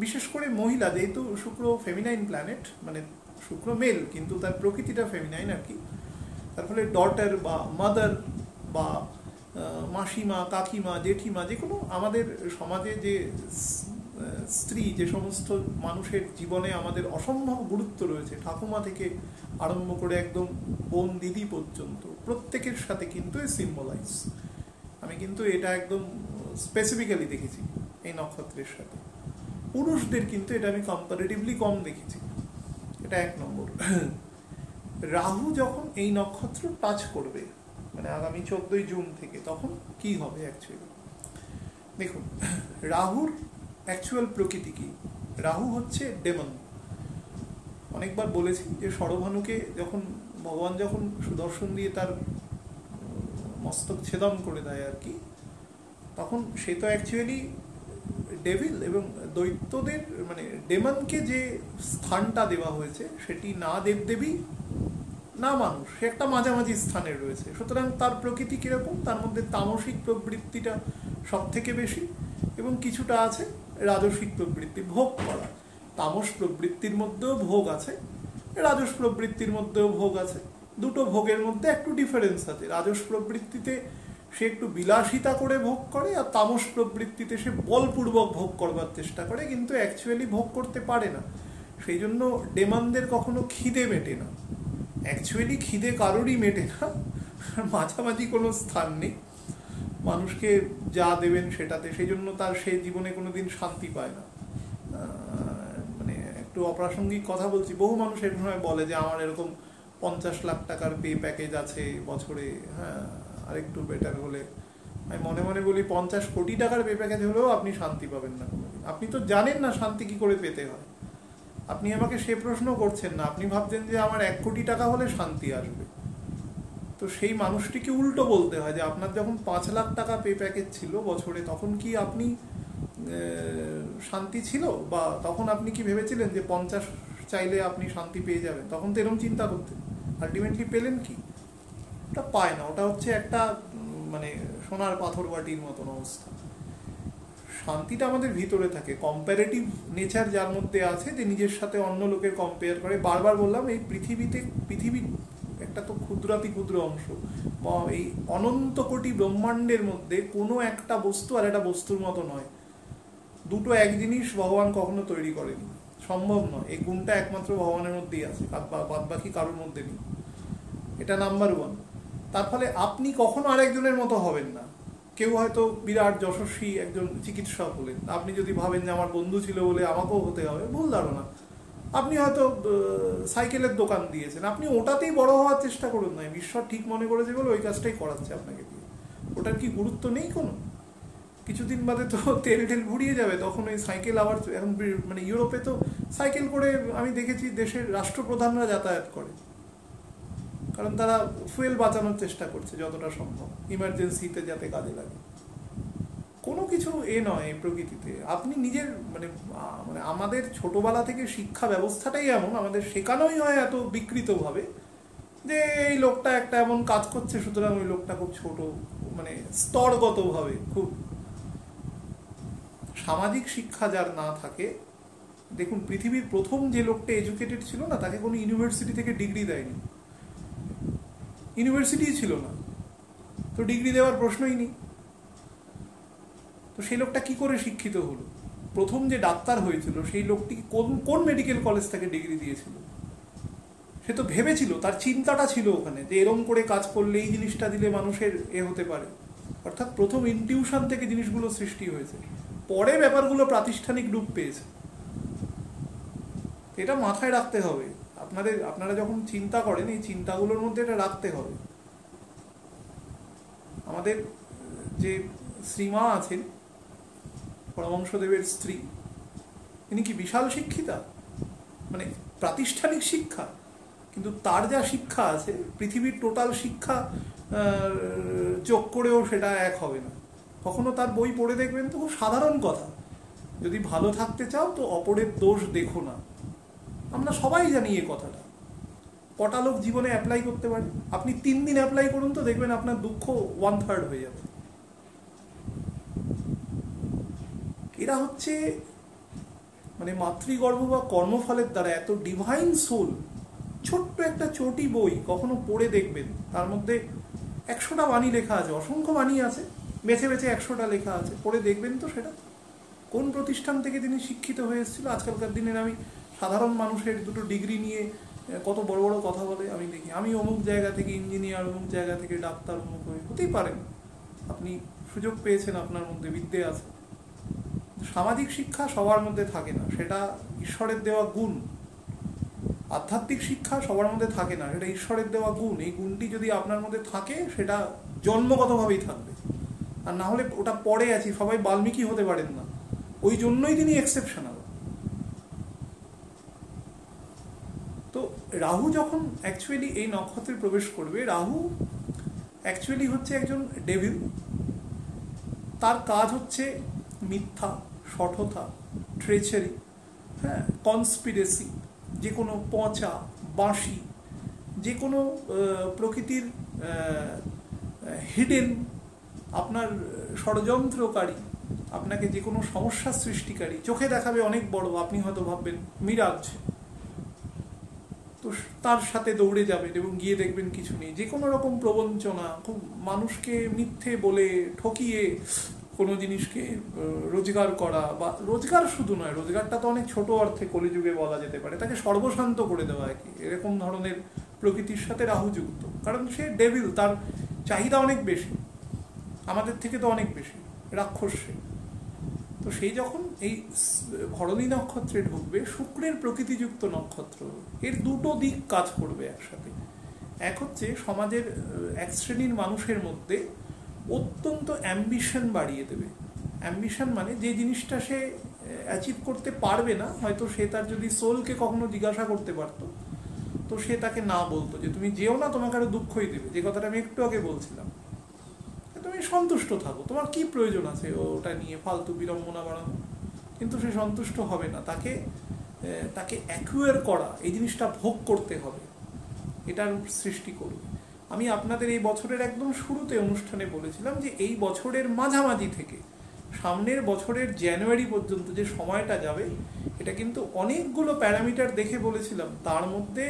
বিশেষ করে মহিলা, যেহেতু শুক্র ফেমিনাইন প্ল্যানেট, মানে শুক্র মেল কিন্তু তার প্রকৃতিটা ফেমিনাইন আর কি, তার ফলে ডটার বা মাদার বা মাসিমা, কাকিমা, জেঠিমা, যে কোনো আমাদের সমাজে যে স্ত্রী, যে সমস্ত মানুষের জীবনে আমাদের অসম্ভব গুরুত্ব রয়েছে, ঠাকুমা থেকে আরম্ভ করে একদম বোন দিদি পর্যন্ত, প্রত্যেকের সাথে কিন্তু সিম্বলাইজ। আমি কিন্তু এটা একদম স্পেসিফিক্যালি দেখেছি এই নক্ষত্রের সাথে। পুরুষদের কিন্তু এটা আমি কম্পারেটিভলি কম দেখেছি। এটা 1 নম্বর। রাহু যখন এই নক্ষত্র টাচ করবে, মানে আগামী 14ই জুন থেকে, তখন কি হবে অ্যাকচুয়ালি? দেখুন, রাহুর অ্যাকচুয়াল প্রকৃতি কি? রাহু হচ্ছে ডেমন। অনেকবার বলেছি যে শরভানুকে ভগবান যখন সুদর্শন দিয়ে তার মস্তক ছেদন করে দেয় আর কি, তখন সে তো অ্যাকচুয়ালি ডেভিল, এবং দৈত্যদের মানে ডেমনকে যে স্থানটা দেওয়া হয়েছে সেটি না দেবদেবী না মানুষ, সে একটা মাঝামাঝি স্থানে রয়েছে। সুতরাং তার প্রকৃতি কিরকম? তার মধ্যে তামসিক প্রবৃত্তিটা সব থেকে বেশি, এবং কিছুটা আছে রাজসিক প্রবৃত্তি, ভোগ করা। তামস প্রবৃত্তির মধ্যেও ভোগ আছে, রাজস প্রবৃত্তির মধ্যেও ভোগ আছে। দুটো ভোগের মধ্যে একটু ডিফারেন্স আছে। রাজস প্রবৃত্তিতে সে একটু বিলাসিতা করে ভোগ করে, আর তামস প্রবৃত্তিতে সে বলপূর্বক ভোগ করবার চেষ্টা করে, কিন্তু অ্যাকচুয়ালি ভোগ করতে পারে না। সেই জন্য ডেমানদের কখনো খিদে মেটে না, অ্যাকচুয়ালি খিদে কারোরই মেটে না, মাঝামাঝি কোনো স্থান নেই, মানুষকে যা দেবেন সেটাতে, সেই জন্য তার সে জীবনে কোনোদিন শান্তি পায় না। মানে একটু অপ্রাসঙ্গিক কথা বলছি, বহু মানুষ এর সময় বলে যে আমার এরকম 50 লাখ টাকার পে প্যাকেজ আছে বছরে, হ্যাঁ, আর একটু বেটার হলে আমি মনে মনে বলি 50 কোটি টাকার পে প্যাকেজ হলেও আপনি শান্তি পাবেন না কোনোদিন। আপনি তো জানেন না শান্তি কি করে পেতে হয়। আপনি আমাকে সে প্রশ্ন করছেন না, আপনি ভাবছেন যে আমার 1 কোটি টাকা হলে শান্তি আসবে। তো সেই মানুষটিকে উল্টো বলতে হয় যে আপনার যখন 5 লাখ টাকা পে প্যাকেজ ছিল বছরে, তখন কি আপনি শান্তি ছিল? বা তখন আপনি কি ভেবেছিলেন যে 50 চাইলে আপনি শান্তি পেয়ে যাবেন? তখন তো এরকম চিন্তা করতেন। আলটিমেটলি পেলেন কি? ওটা পায় না, ওটা হচ্ছে একটা মানে সোনার পাথর বাটির মতন অবস্থা। শান্তিটা আমাদের ভিতরে থাকে, কম্পারেটিভ নেচার যার মধ্যে আছে, যে নিজের সাথে অন্য লোকের কম্পেয়ার করে। বারবার বললাম, এই পৃথিবীর একটা তো ক্ষুদ্রাতি ক্ষুদ্র অংশ, এই অনন্ত কোটি ব্রহ্মাণ্ডের মধ্যে কোনো একটা বস্তু আর একটা বস্তুর মতো নয়। দুটো এক জিনিস ভগবান কখনো তৈরি করেনি, সম্ভব নয়। এই গুণটা একমাত্র ভগবানের মধ্যেই আছে, বাদ বাকি কারোর মধ্যে নেই। এটা নাম্বার 1। তার ফলে আপনি কখনো আরেকজনের মতো হবেন না। কেউ হয়তো বিরাট যশস্বী একজন চিকিৎসক হলেন, আপনি যদি ভাবেন যে আমার বন্ধু ছিল বলে আমাকেও হতে হবে, ভুল ধারণা। আপনি হয়তো সাইকেলের দোকান দিয়েছেন, আপনি ওটাতেই বড় হওয়ার চেষ্টা করুন না। ঈশ্বর ঠিক মনে করেছে বলে ওই কাজটাই করাচ্ছে আপনাকে দিয়ে। ওটার কি গুরুত্ব নেই কোনো? কিছুদিন বাদে তো তেল ভুড়িয়ে যাবে, তখন ওই সাইকেল আবার, এখন মানে ইউরোপে তো সাইকেল করে আমি দেখেছি দেশের রাষ্ট্রপ্রধানরা যাতায়াত করে, কারণ তারা ফুয়েল বাঁচানোর চেষ্টা করছে যতটা সম্ভব, ইমার্জেন্সিতে যাতে কাজে লাগে। কোনো কিছু নয় এই প্রকৃতিতে। আপনি নিজের মানে আমাদের ছোটবেলা থেকে শিক্ষা ব্যবস্থাটাই এমন, আমাদের শেখানোই হয় এত বিকৃতভাবে যে এই লোকটা একটা এমন কাজ করছে, সুতরাং ওই লোকটা খুব ছোট, মানে স্তরগতভাবে খুব। সামাজিক শিক্ষা যার না থাকে, দেখুন পৃথিবীর প্রথম যে লোকটা এডুকেটেড ছিল না, তাকে কোনো ইউনিভার্সিটি থেকে ডিগ্রি দেয়নি, ইউনিভার্সিটিই ছিল না, তো ডিগ্রি দেওয়ার প্রশ্নই নেই। তো সেই লোকটা কি করে শিক্ষিত হলো? প্রথম যে ডাক্তার হয়েছিল সেই লোকটি কোন মেডিকেল কলেজ থেকে ডিগ্রি দিয়েছিল? সে তো ভেবেছিল, তার চিন্তাটা ছিল ওখানে যে এরম করে কাজ করলে, এই জিনিসটা দিলে মানুষের হতে পারে। অর্থাৎ প্রথম ইনটিউশন থেকে জিনিসগুলো সৃষ্টি হয়েছে, পরে ব্যাপারগুলো প্রাতিষ্ঠানিক রূপ পেয়েছে। এটা মাথায় রাখতে হবে। আপনারা যখন চিন্তা করেন, এই চিন্তাগুলোর মধ্যে এটা রাখতে হবে। আমাদের যে শ্রীমা আছেন, পরমহংসদেবের স্ত্রী, তিনি কি বিশাল শিক্ষিতা, মানে প্রাতিষ্ঠানিক শিক্ষা, কিন্তু তার যা শিক্ষা আছে, পৃথিবীর টোটাল শিক্ষা যোগ করেও সেটা এক হবে না। কখনো তার বই পড়ে দেখবেন তো খুব সাধারণ কথা, যদি ভালো থাকতে চাও তো অপরের দোষ দেখো না। আমরা সবাই জানি এই কথাটা, কটা লোক জীবনে অ্যাপ্লাই করতে পারে? আপনি 3 দিন অ্যাপ্লাই করুন তো দেখবেন আপনার দুঃখ 1/3 হয়ে যাবে। এরা হচ্ছে মানে মাতৃগর্ভ বা কর্মফলের দ্বারা এত ডিভাইন সোল। ছোট্ট একটা চটি বই কখনো পড়ে দেখবেন, তার মধ্যে 100টা বাণী লেখা আছে, অসংখ্য বাণী আছে, বেছে বেছে 100টা লেখা আছে, পড়ে দেখবেন তো সেটা কোন প্রতিষ্ঠান থেকে তিনি শিক্ষিত হয়ে এসেছিল। আজকালকার দিনের আমি সাধারণ মানুষের 2টো ডিগ্রি নিয়ে কত বড় বড় কথা বলে আমি দেখি, আমি অমুক জায়গা থেকে ইঞ্জিনিয়ার, অমুক জায়গা থেকে ডাক্তার, অমুক হতেই পারেন, আপনি সুযোগ পেয়েছেন, আপনার মধ্যে বিদ্যে আছে। সামাজিক শিক্ষা সবার মধ্যে থাকে না, সেটা ঈশ্বরের দেওয়া গুণ। আধ্যাত্মিক শিক্ষা সবার মধ্যে থাকে না, সেটা ঈশ্বরের দেওয়া গুণ। এই গুণটি যদি আপনার মধ্যে থাকে, সেটা জন্মগতভাবেই থাকবে, আর না হলে ওটা পড়ে আছি। সবাই বাল্মীকি হতে পারেন না, ওই জন্যই তিনি এক্সেপশনাল। তো রাহু যখন অ্যাকচুয়ালি এই নক্ষত্রে প্রবেশ করবে, রাহু অ্যাকচুয়ালি হচ্ছে একজন ডেভিল। তার কাজ হচ্ছে মিথ্যা, শঠতা, ট্রেচারি, হ্যাঁ, কনস্পিরেসি, যে কোনো পচা বাঁশি, যে কোনো প্রকৃতির হিডেন আপনার ষড়যন্ত্রকারী, আপনাকে যে কোনো সমস্যা সৃষ্টিকারী, চোখে দেখাবে অনেক বড়, আপনি হয়তো ভাববেন মিরাজ, তো তার সাথে দৌড়ে যাবেন এবং গিয়ে দেখবেন কিছু নেই। যে কোনো রকম প্রবঞ্চনা, খুব মানুষকে মিথ্যে বলে ঠকিয়ে কোনো জিনিসকে রোজগার করা, বা রোজগার শুধু নয়, রোজগারটা তো অনেক ছোট অর্থে কলিযুগে বলা যেতে পারে, তাকে সর্বশান্ত করে দেওয়া আর কি, এরকম ধরনের প্রকৃতির সাথে রাহু যুক্ত। কারণ সে ডেভিল, তার চাহিদা অনেক বেশি, আমাদের থেকে তো অনেক বেশি, রাক্ষস সে। তো সেই যখন এই ভরণী নক্ষত্রে ঢুকবে, শুক্রের প্রকৃতিযুক্ত নক্ষত্র, এর 2টো দিক কাজ করবে একসাথে। এক হচ্ছে সমাজের এক শ্রেণীর মানুষের মধ্যে অত্যন্ত অ্যাম্বিশন বাড়িয়ে দেবে। অ্যাম্বিশন মানে যে জিনিসটা সে অ্যাচিভ করতে পারবে না, হয়তো সে তার যদি সোলকে কখনো জিজ্ঞাসা করতে পারতো তো সে তাকে না বলতো যে তুমি যেও না, তোমাকে আরো দুঃখই দেবে, যে কথাটা আমি একটু আগে বলছিলাম। তুমি সন্তুষ্ট থাকো, তোমার কি প্রয়োজন আছে ওটা নিয়ে ফালতু বিড়ম্বনা বাড়ানো। কিন্তু সে সন্তুষ্ট হবে না, তাকে তাকে অ্যাকুয়ার করা, এই জিনিসটা ভোগ করতে হবে, এটার সৃষ্টি করবে। আমি আপনাদের এই বছরের একদম শুরুতে অনুষ্ঠানে বলেছিলাম যে এই বছরের মাঝামাঝি থেকে সামনের বছরের জানুয়ারি পর্যন্ত যে সময়টা যাবে, এটা কিন্তু অনেকগুলো প্যারামিটার দেখে বলেছিলাম, তার মধ্যে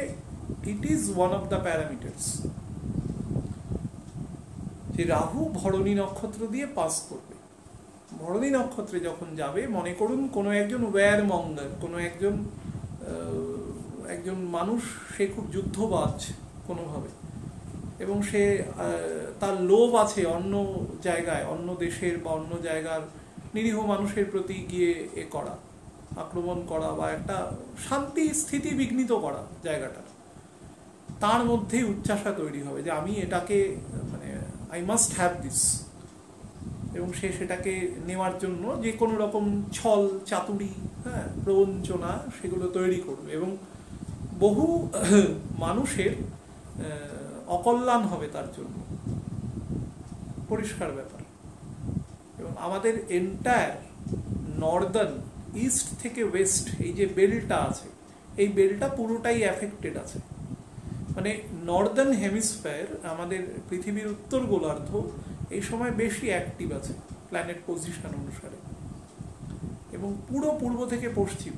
it is one of the parameters যে রাহু ভরণী নক্ষত্র দিয়ে পাস করবে। ভরণী নক্ষত্রে যখন যাবে, মনে করুন কোনো একজন ওয়্যারমঙ্গার, কোনো একজন মানুষ, সে খুব যুদ্ধবাজ কোনোভাবে, এবং সে তার লোভ আছে অন্য জায়গায়, অন্য দেশের বা অন্য জায়গার নিরীহ মানুষের প্রতি গিয়ে করা, আক্রমণ করা বা একটা শান্তি স্থিতি বিঘ্নিত করা জায়গাটা, তার মধ্যেই উচ্চাসা তৈরি হবে যে আমি এটাকে মানে আই মাস্ট হ্যাভ দিস, এবং সে সেটাকে নেওয়ার জন্য যে কোনো রকম ছল চাতুরি, প্রবঞ্চনা সেগুলো তৈরি করবে, এবং বহু মানুষের অকল্যাণ হবে তার জন্য, পরিষ্কার ব্যাপার। এবং আমাদের এন্টায়ার নর্দার্ন, ইস্ট থেকে ওয়েস্ট, এই যে বেল্টটা আছে, এই বেল্টটা পুরোটাই অ্যাফেক্টেড আছে। মানে নর্দার্ন হেমিস্ফিয়ার, আমাদের পৃথিবীর উত্তর গোলার্ধ এই সময় বেশি অ্যাক্টিভ আছে প্ল্যানেট পজিশন অনুসারে, এবং পুরো পূর্ব থেকে পশ্চিম,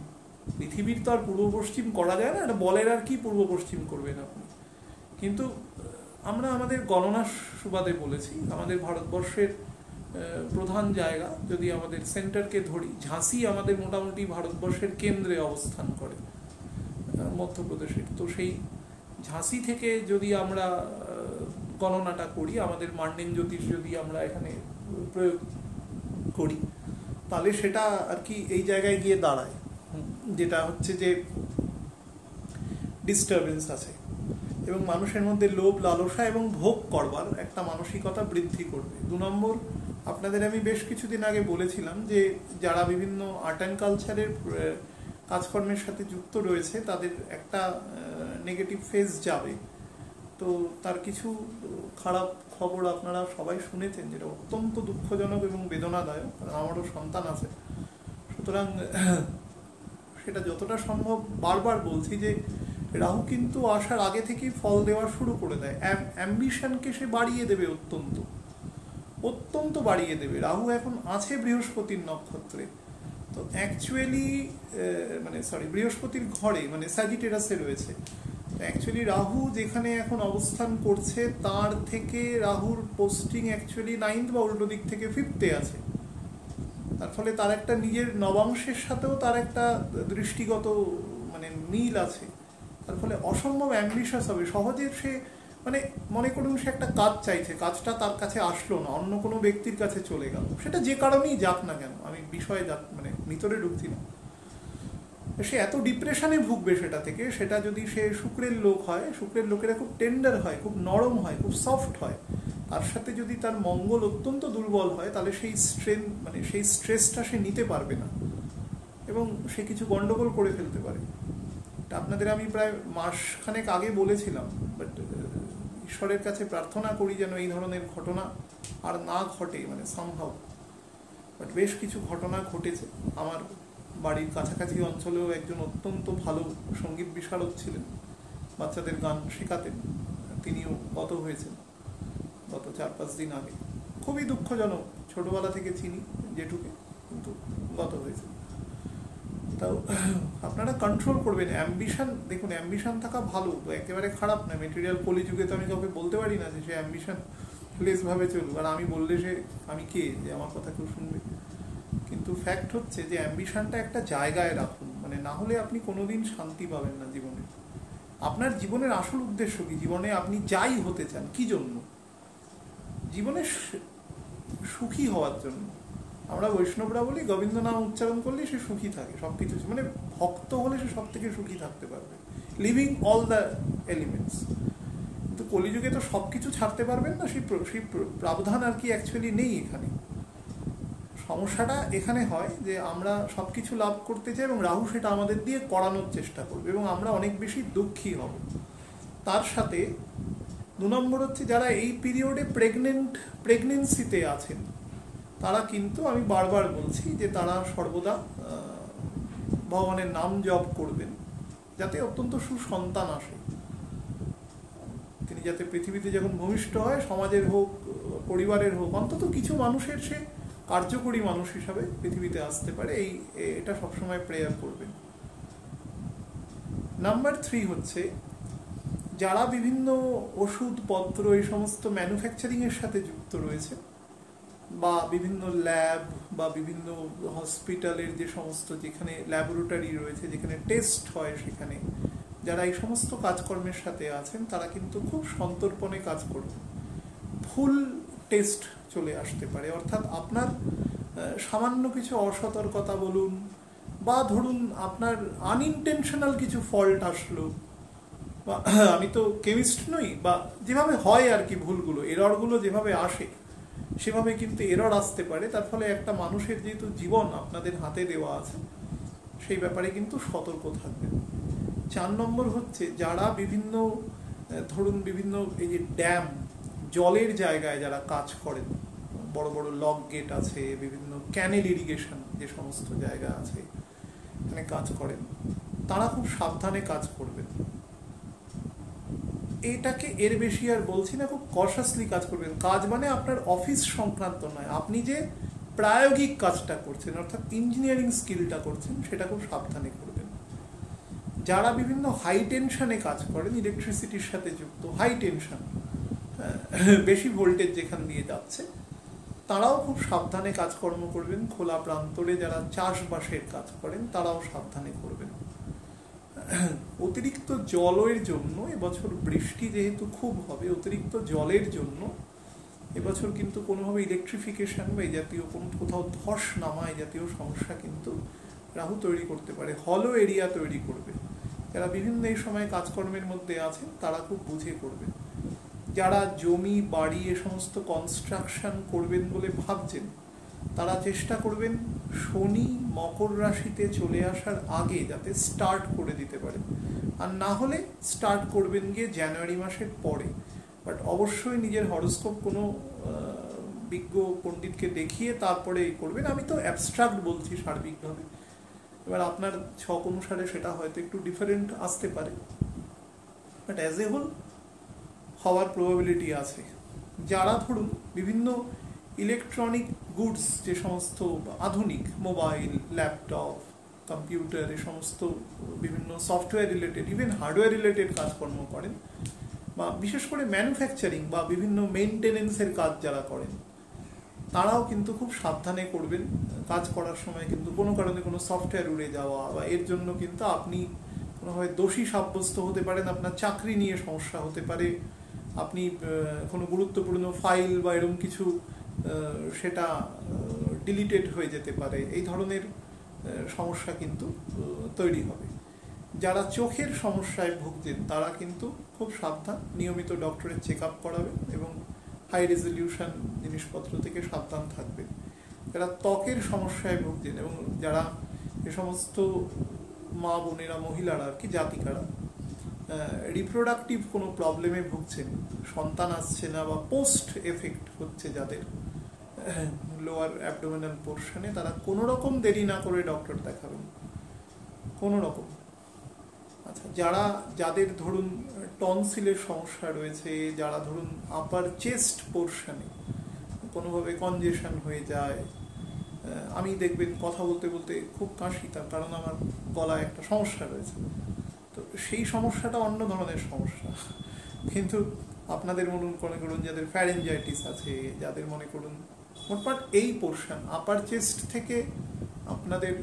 পৃথিবীর তো আর পূর্ব পশ্চিম করা যায় না, এটা বলের আর কি পূর্ব পশ্চিম করবেন আপনি। কিন্তু আমরা আমাদের গণনা সুবাদে বলেছি, আমাদের ভারতবর্ষের প্রধান জায়গা যদি আমাদের সেন্টারকে ধরি, ঝাঁসি আমাদের মোটামুটি ভারতবর্ষের কেন্দ্রে অবস্থান করে, মধ্যপ্রদেশের। তো সেই ঝাঁসি থেকে যদি আমরা গণনাটা করি, আমাদের মান্ডেন জ্যোতিষ যদি আমরা এখানে প্রয়োগ করি, তাহলে সেটা আর কি এই জায়গায় গিয়ে দাঁড়ায়, যেটা হচ্ছে যে ডিস্টারবেন্স আছে, এবং মানুষের মধ্যে লোভ লালসা এবং ভোগ করবার একটা মানসিকতা বৃদ্ধি করবে। 2 নম্বর, আপনাদের আমি বেশ কিছুদিন আগে বলেছিলাম যে যারা বিভিন্ন আর্ট অ্যান্ড কালচারের কাজকর্মের সাথে যুক্ত রয়েছে, তাদের একটা নেগেটিভ ফেজ যাবে। তো তার কিছু খারাপ খবর আপনারা সবাই শুনেছেন, যেটা অত্যন্ত দুঃখজনক এবং বেদনাদায়ক, কারণ আমারও সন্তান আছে। সুতরাং সেটা যতটা সম্ভব বারবার বলছি যে রাহু কিন্তু আসার আগে থেকেই ফল দেওয়া শুরু করে দেয়, অ্যাম্বিশনকে সে বাড়িয়ে দেবে, অত্যন্ত অত্যন্ত বাড়িয়ে দেবে। রাহু এখন আছে বৃহস্পতির নক্ষত্রে, তো অ্যাকচুয়ালি বৃহস্পতির ঘরে, মানে স্যাজিটেরাসে রয়েছে। অ্যাকচুয়ালি রাহু যেখানে এখন অবস্থান করছে, তার থেকে রাহুর পোস্টিং অ্যাকচুয়ালি 9th বা উল্টো দিক থেকে 5th-এ আছে। তার ফলে তার একটা নিজের নবাংশের সাথেও তার একটা দৃষ্টিগত মানে মিল আছে। তার ফলে অসম্ভব অ্যাম্বিশাস হবে সহজে। সে মানে মনে করুন সে একটা কাজ চাইছে, কাজটা তার কাছে আসলো না, অন্য কোনো ব্যক্তির কাছে চলে গেল, সেটা যে কারণেই যাক না কেন, আমি বিষয়ে মানে ভিতরে ঢুকছি না, সে এত ডিপ্রেশনে ভুগবে সেটা থেকে। সেটা যদি সে শুক্রের লোক হয়, শুক্রের লোকেরা খুব টেন্ডার হয়, খুব নরম হয়, খুব সফট হয়, তার সাথে যদি তার মঙ্গল অত্যন্ত দুর্বল হয়, তাহলে সেই সেই স্ট্রেসটা সে নিতে পারবে না, এবং সে কিছু গন্ডগোল করে ফেলতে পারে। এটা আপনাদের আমি প্রায় মাসখানেক আগে বলেছিলাম, বাট ঈশ্বরের কাছে প্রার্থনা করি যেন এই ধরনের ঘটনা আর না ঘটে, মানে সম্ভব। বাট বেশ কিছু ঘটনা ঘটেছে। আমার বাড়ির কাছাকাছি অঞ্চলেও একজন অত্যন্ত ভালো সঙ্গীত বিশারদ ছিলেন, বাচ্চাদের গান শেখাতেন, তিনিও গত হয়েছেন গত 4-5 দিন আগে। খুবই দুঃখজনক, ছোটবেলা থেকে চিনি জেঠুকে, কিন্তু গত হয়েছে। তাও আপনারা কন্ট্রোল করবেন অ্যাম্বিশন। দেখুন, অ্যাম্বিশন থাকা ভালো, একেবারে খারাপ না। মেটেরিয়াল কলিযুগে তো আমি কাউকে বলতে পারি না যে সে অ্যাম্বিশন লেসভাবে চলুক, আর আমি বললে সে আমি কে যে আমার কথা কেউ শুনবে। কিন্তু ফ্যাক্ট হচ্ছে যে অ্যাম্বিশনটা একটা জায়গায় রাখুন, মানে না হলে আপনি কোনোদিন শান্তি পাবেন না জীবনে। আপনার জীবনের আসল উদ্দেশ্য কি? জীবনে আপনি যাই হতে চান, কি জন্য? জীবনে সুখী হওয়ার জন্য। আমরা বৈষ্ণবরা বলি গোবিন্দ নাম উচ্চারণ করলে সে সুখী থাকে, সব কিছু, মানে ভক্ত হলে সে সব থেকে সুখী থাকতে পারবে, লিভিং অল দ্য এলিমেন্টস। কিন্তু কলিযুগে তো সব কিছু ছাড়তে পারবেন না, সেই প্রাবধান আর কি অ্যাকচুয়ালি নেই এখানে। সমস্যাটা এখানে হয় যে আমরা সব কিছু লাভ করতে চাই এবং রাহু সেটা আমাদের দিয়ে করানোর চেষ্টা করবে এবং আমরা অনেক বেশি দুঃখী হব। তার সাথে 2 নম্বর হচ্ছে যারা এই পিরিয়ডে প্রেগনেন্সিতে আছেন তারা কিন্তু, আমি বারবার বলছি যে তারা সর্বদা ভগবানের নাম জপ করবেন যাতে অত্যন্ত সুসন্তান আসে, তিনি যাতে পৃথিবীতে যখন ভূমিষ্ঠ হয় সমাজের হোক পরিবারের হোক অন্তত কিছু মানুষের সে কার্যকরী মানুষ হিসাবে পৃথিবীতে আসতে পারে, এটা সবসময় প্রেয়ার করবেন। নাম্বার 3 হচ্ছে যারা বিভিন্ন ওষুধপত্র এই সমস্ত ম্যানুফ্যাকচারিংয়ের সাথে যুক্ত রয়েছে বা বিভিন্ন ল্যাব বা বিভিন্ন হসপিটালের যে সমস্ত যেখানে ল্যাবরেটরি রয়েছে, যেখানে টেস্ট হয়, সেখানে যারা এই সমস্ত কাজকর্মের সাথে আছেন তারা কিন্তু খুব সন্তর্পণে কাজ করবেন। ভুল টেস্ট চলে আসতে পারে, অর্থাৎ আপনার সামান্য কিছু অসতর্কতা বলুন বা ধরুন আপনার আনইনটেনশনাল কিছু ফল্ট আসলো, বা আমি তো কেমিস্ট নই, বা যেভাবে হয় আর কি ভুলগুলো এররগুলো যেভাবে আসে সেভাবে কিন্তু এরর আসতে পারে। তার ফলে একটা মানুষের যেহেতু জীবন আপনাদের হাতে দেওয়া আছে সেই ব্যাপারে কিন্তু সতর্ক থাকবেন। 4 নম্বর হচ্ছে যারা বিভিন্ন ধরুন বিভিন্ন এই যে ড্যাম জলের জায়গায় যারা কাজ করেন, বড় বড় লক গেট আছে, বিভিন্ন ক্যানেল ইরিগেশন যে সমস্ত জায়গা আছে এখানে কাজ করেন, তারা খুব সাবধানে কাজ করবেন। এটাকে এর বেশি আর বলছি না, খুব কশাসলি কাজ করবেন। কাজ মানে আপনার অফিস সংক্রান্ত নয়, আপনি যে প্রায়োগিক কাজটা করছেন অর্থাৎ ইঞ্জিনিয়ারিং স্কিলটা করছেন সেটা খুব সাবধানে করবেন। যারা বিভিন্ন হাই টেনশনে কাজ করেন, ইলেকট্রিসিটির সাথে যুক্ত হাই টেনশন, বেশি ভোল্টেজ যেখান দিয়ে যাচ্ছে, তারাও খুব সাবধানে কাজকর্ম করবেন। খোলা প্রান্তরে যারা চাষবাসের কাজ করেন তারাও সাবধানে করবেন। অতিরিক্ত জলের জন্য এবছর বৃষ্টি যেহেতু খুব হবে, অতিরিক্ত জলের জন্য এবছর কিন্তু কোনোভাবে ইলেকট্রিফিকেশন বা এই জাতীয় কোনো কোথাও ধস নামা এই জাতীয় সমস্যা কিন্তু রাহু তৈরি করতে পারে, হলো এরিয়া তৈরি করবে। যারা বিভিন্ন এই সময় কাজকর্মের মধ্যে আছেন তারা খুব বুঝে করবেন। যারা জমি বাড়ি এ সমস্ত কনস্ট্রাকশন করবেন বলে ভাবছেন তারা চেষ্টা করবেন শনি মকর রাশিতে চলে আসার আগে যাতে স্টার্ট করে দিতে পারেন, আর না হলে স্টার্ট করবেন গিয়ে জানুয়ারি মাসের পরে। বাট অবশ্যই নিজের হরোস্কোপ কোনো বিজ্ঞ পণ্ডিতকে দেখিয়ে তারপরে করবেন। আমি তো অ্যাবস্ট্রাক্ট বলছি সার্বিকভাবে, এবার আপনার ছক অনুসারে সেটা হয়তো একটু ডিফারেন্ট আসতে পারে, বাট অ্যাজ এ হোল হওয়ার প্রবাবিলিটি আছে। যারা ধরুন বিভিন্ন ইলেকট্রনিক গুডস যে সমস্ত আধুনিক মোবাইল ল্যাপটপ কম্পিউটার এ সমস্ত বিভিন্ন software related even hardware related কাজকর্ম করেন, বা বিশেষ করে ম্যানুফ্যাকচারিং বা বিভিন্ন মেনটেনেন্সের কাজ যারা করেন তারাও কিন্তু খুব সাবধানে করবেন। কাজ করার সময় কিন্তু কোনো কারণে কোনো সফটওয়্যার উড়ে যাওয়া বা এর জন্য কিন্তু আপনি কোনোভাবে দোষী সাব্যস্ত হতে পারেন, আপনার চাকরি নিয়ে সমস্যা হতে পারে, আপনি কোনো গুরুত্বপূর্ণ ফাইল বা এরকম কিছু সেটা ডিলিটেড হয়ে যেতে পারে, এই ধরনের সমস্যা কিন্তু তৈরি হবে। যারা চোখের সমস্যায় ভুগছেন তারা কিন্তু খুব সাবধান, নিয়মিত ডক্টরের চেক আপ করাবেন এবং হাই রেজলিউশন জিনিসপত্র থেকে সাবধান থাকবেন। যারা ত্বকের সমস্যায় ভুগছেন এবং যারা এ সমস্ত মা বোনেরা মহিলারা আর কি জাতিকারা রিপ্রোডাক্টিভ কোনো প্রবলেমে ভুগছেন, সন্তান আসছে না বা পোস্ট এফেক্ট হচ্ছে যাদের লোয়ার অ্যাবডোমিনাল পোর্শনে, তারা কোনো রকম দেরি না করে ডক্টর দেখাবেন, কোনো রকম। আচ্ছা, যাদের ধরুন টনসিলের সমস্যা রয়েছে, যারা ধরুন আপার চেস্ট পোর্শনে কোনোভাবে কনজেশন হয়ে যায়, আমি দেখবেন কথা বলতে বলতে খুব কাশি, তার কারণ আমার গলায় একটা সমস্যা রয়েছে, তো সেই সমস্যাটা অন্য ধরনের সমস্যা। কিন্তু আপনাদের মনে করুন যাদের ফ্যারেঞ্জাইটিস আছে, যাদের মনে করুন মোটমাট এই পোর্শন আপার চেস্ট থেকে আপনাদের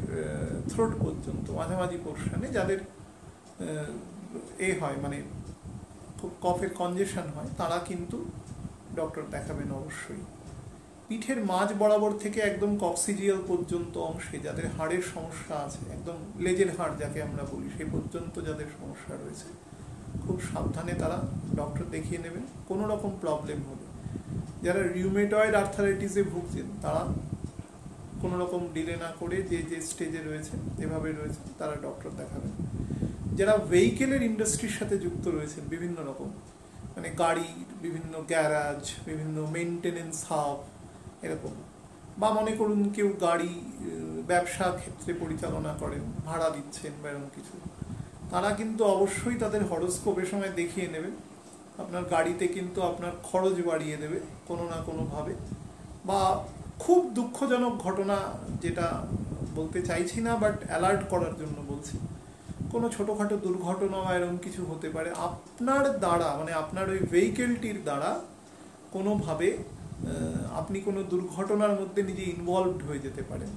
থ্রোট পর্যন্ত মাঝামাঝি পোর্শনে যাদের হয় মানে খুব কফের কনজেশন হয়, তারা কিন্তু ডক্টর দেখাবেন অবশ্যই। পিঠের মাঝ বরাবর থেকে একদম কক্সিজিয়াল পর্যন্ত অংশে যাদের হাড়ের সমস্যা আছে, একদম লেজের হাড় যাকে আমরা বলি সেই পর্যন্ত যাদের সমস্যা রয়েছে খুব সাবধানে তারা ডক্টর দেখিয়ে নেবেন কোনো রকম প্রবলেম হলে। যারা রিউমেটয়েড আর্থারাইটিসে ভুগছেন তারা কোনো রকম ডিলে না করে যে যে স্টেজে রয়েছে যেভাবে রয়েছে তারা ডক্টর দেখাবেন। যারা ভেহিকেলের ইন্ডাস্ট্রির সাথে যুক্ত রয়েছেন বিভিন্ন রকম, মানে গাড়ি, বিভিন্ন গ্যারাজ, বিভিন্ন মেনটেনেন্স হাব এরকম, বা মনে করুন কেউ গাড়ি ব্যবসা ক্ষেত্রে পরিচালনা করেন, ভাড়া দিচ্ছেন বা এরকম কিছু, তারা কিন্তু অবশ্যই তাদের হরোস্কোপের সময় দেখিয়ে নেবেন। আপনার গাড়িতে কিন্তু আপনার খরচ বাড়িয়ে দেবে কোনো না কোনোভাবে। বা খুব দুঃখজনক ঘটনা, যেটা বলতে চাইছি না বাট অ্যালার্ট করার জন্য বলছি, কোনো ছোটোখাটো দুর্ঘটনা বা এরকম কিছু হতে পারে আপনার দ্বারা, মানে আপনার ওই ভেহিকেলটির দ্বারা কোনোভাবে আপনি কোনো দুর্ঘটনার মধ্যে নিজে ইনভলভড হয়ে যেতে পারেন।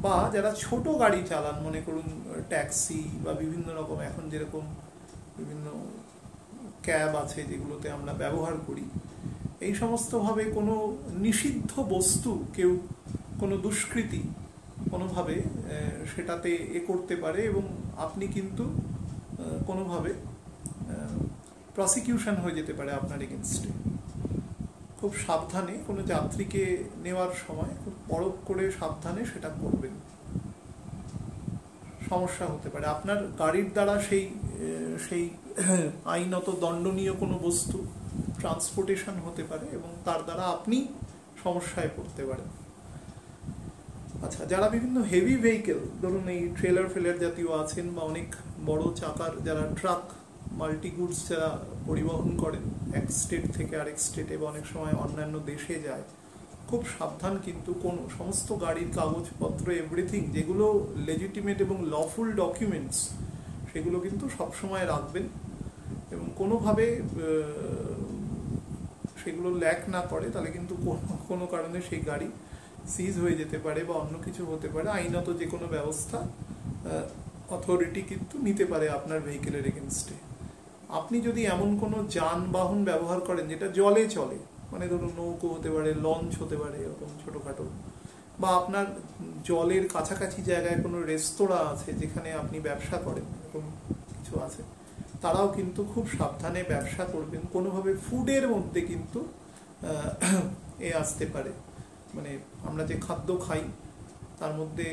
বা যারা ছোট গাড়ি চালান, মনে করুন ট্যাক্সি বা বিভিন্ন রকম এখন যেরকম বিভিন্ন ক্যাব আছে যেগুলোতে আমরা ব্যবহার করি, এই সমস্তভাবে কোনো নিষিদ্ধ বস্তু কেউ, কোনো দুষ্কৃতী কোনোভাবে সেটাতে করতে পারে এবং আপনি কিন্তু কোনোভাবে প্রসিকিউশন হয়ে যেতে পারে আপনার এগেনস্টে। খুব সাবধানে কোনো যাত্রীকে নেওয়ার সময় খুব পরখ করে সাবধানে সেটা করবেন, সমস্যা হতে পারে আপনার গাড়ির দ্বারা। সেই আইনত দণ্ডনীয় কোনো বস্তু ট্রান্সপোর্টেশন হতে পারে এবং তার দ্বারা আপনি সমস্যায় পড়তে পারেন। আচ্ছা, যারা বিভিন্ন হেভি ভেহিকেল, ধরুন এই ট্রেলার ফেলার জাতীয় আছেন বা অনেক বড় চাকার যারা ট্রাক, মাল্টিগুডস যারা পরিবহন করেন এক স্টেট থেকে আরেক স্টেটে বা অনেক সময় অন্যান্য দেশে যায়, খুব সাবধান কিন্তু কোন সমস্ত গাড়ির কাগজপত্র এভরিথিং যেগুলো লেজিটিমেট এবং লফুল ডকুমেন্টস সেগুলো কিন্তু সবসময় রাখবেন এবং কোনোভাবে সেগুলো ল্যাক না করে, তাহলে কিন্তু কোনো কারণে সেই গাড়ি সিজ হয়ে যেতে পারে বা অন্য কিছু হতে পারে। আইনত যে কোনো ব্যবস্থা অথরিটি কিন্তু নিতে পারে আপনার ভেহিকেলের এগেনস্টে। আপনি যদি এমন কোনো যানবাহন ব্যবহার করেন যেটা জলে চলে, মানে ধরুন নৌকো হতে পারে, লঞ্চ হতে পারে, এরকম ছোটোখাটো, বা আপনার জলের কাছাকাছি জায়গায় কোনো রেস্তোরাঁ আছে যেখানে আপনি ব্যবসা করেন, এরকম কিছু আছে, তারাও কিন্তু খুব সাবধানে ব্যবসা করবেন। কোনোভাবে ফুডের মধ্যে কিন্তু আসতে পারে, মানে আমরা যে খাদ্য খাই তার মধ্যে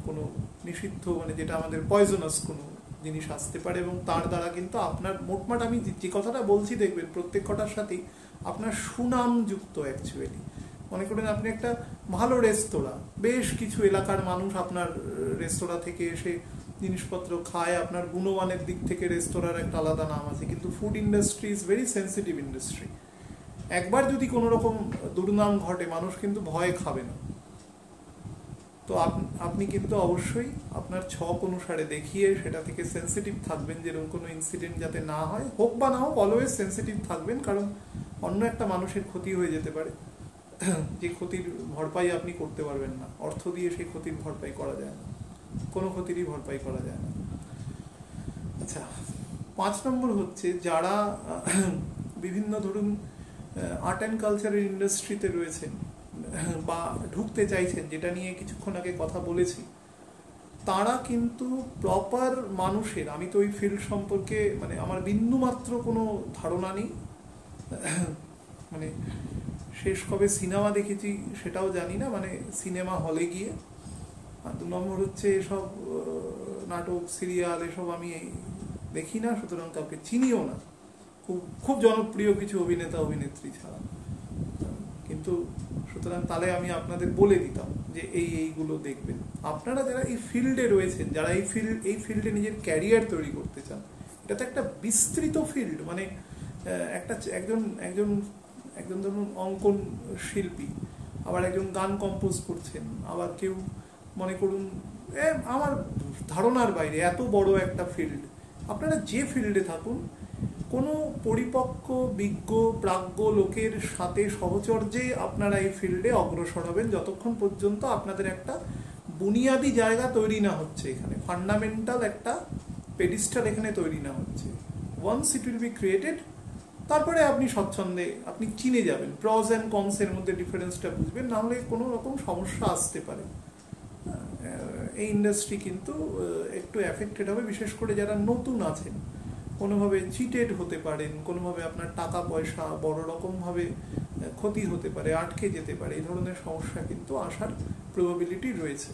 কোনো নিষিদ্ধ, মানে যেটা আমাদের পয়জনাস কোনো জিনিস আসতে পারে এবং তার দ্বারা কিন্তু আপনার মোটমাট, আমি যে কথাটা বলছি দেখবেন প্রত্যেক কটার সাথেই আপনার সুনাম যুক্ত। অ্যাকচুয়ালি মনে করেন আপনি একটা ভালো রেস্তোরাঁ, বেশ কিছু এলাকার মানুষ আপনার রেস্তোরাঁ থেকে এসে জিনিসপত্র খায়, আপনার গুণমানের দিক থেকে রেস্তোরাঁর একটা আলাদা নাম আছে, কিন্তু food industry is very sensitive industry. একবার যদি কোনো রকম দুর্নাম ঘটে মানুষ কিন্তু ভয় খাবে না। তো আপনি কিন্তু অবশ্যই আপনার ছক অনুসারে দেখিয়ে সেটা থেকে সেন্সিটিভ থাকবেন, যেরকম কোনো ইনসিডেন্ট যাতে না হয়, হোক বা না হোক অলওয়েজ সেন্সিটিভ থাকবেন, কারণ অন্য একটা মানুষের ক্ষতি হয়ে যেতে পারে, যে ক্ষতির ভরপাই আপনি করতে পারবেন না। অর্থ দিয়ে সেই ক্ষতির ভরপাই করা যায় না, কোনো ক্ষতিরই ভরপাই করা যায় না। আচ্ছা, 5 নম্বর হচ্ছে যারা বিভিন্ন ধরুন আর্ট অ্যান্ড কালচারের ইন্ডাস্ট্রিতে রয়েছেন বা ঢুকতে চাইছেন, যেটা নিয়ে কিছুক্ষণ আগে কথা বলেছি, তারা কিন্তু প্রপার মানুষের, আমি তো ওই ফিল্ড সম্পর্কে মানে আমার বিন্দুমাত্র কোনো ধারণা নেই, মানে শেষ কবে সিনেমা দেখেছি সেটাও জানি না, মানে সিনেমা হলে গিয়ে। আর 2 নম্বর হচ্ছে এসব নাটক সিরিয়াল এসব আমি দেখি না, সুতরাং কাউকে চিনিও না, খুব জনপ্রিয় কিছু অভিনেতা অভিনেত্রী ছাড়া। কিন্তু সুতরাং তাহলে আমি আপনাদের বলে দিতাম যে এইগুলো দেখবেন। আপনারা যারা এই ফিল্ডে রয়েছেন, যারা এই ফিল্ডে নিজের ক্যারিয়ার তৈরি করতে চান, এটা তো একটা বিস্তৃত ফিল্ড, মানে একজন ধরুন অঙ্কন শিল্পী, আবার একজন গান কম্পোজ করছেন, আবার কেউ মনে করুন আমার ধারণার বাইরে এত বড় একটা ফিল্ড। আপনারা যে ফিল্ডে থাকুন, কোনো পরিপক্ক বিজ্ঞ প্রাজ্ঞ লোকের সাথে সহচর্যে আপনারা এই ফিল্ডে অগ্রসর হবেন, যতক্ষণ পর্যন্ত আপনাদের একটা বুনিয়াদি জায়গা তৈরি না হচ্ছে, এখানে ফান্ডামেন্টাল একটা পেডিস্টাল এখানে তৈরি না হচ্ছে। Once it will be created, তারপরে আপনি স্বচ্ছন্দে আপনি চিনে যাবেন, প্রস অ্যান্ড কনসের মধ্যে ডিফারেন্সটা বুঝবেন, নাহলে কোনো রকম সমস্যা আসতে পারে। এই ইন্ডাস্ট্রি কিন্তু একটু এফেক্টেড হবে, বিশেষ করে যারা নতুন আছেন। কোনোভাবে চিটেড হতে পারেন, কোনোভাবে আপনার টাকা পয়সা বড় রকমভাবে ক্ষতি হতে পারে, আটকে যেতে পারে, এই ধরনের সমস্যা কিন্তু আসার প্রবাবিলিটি রয়েছে।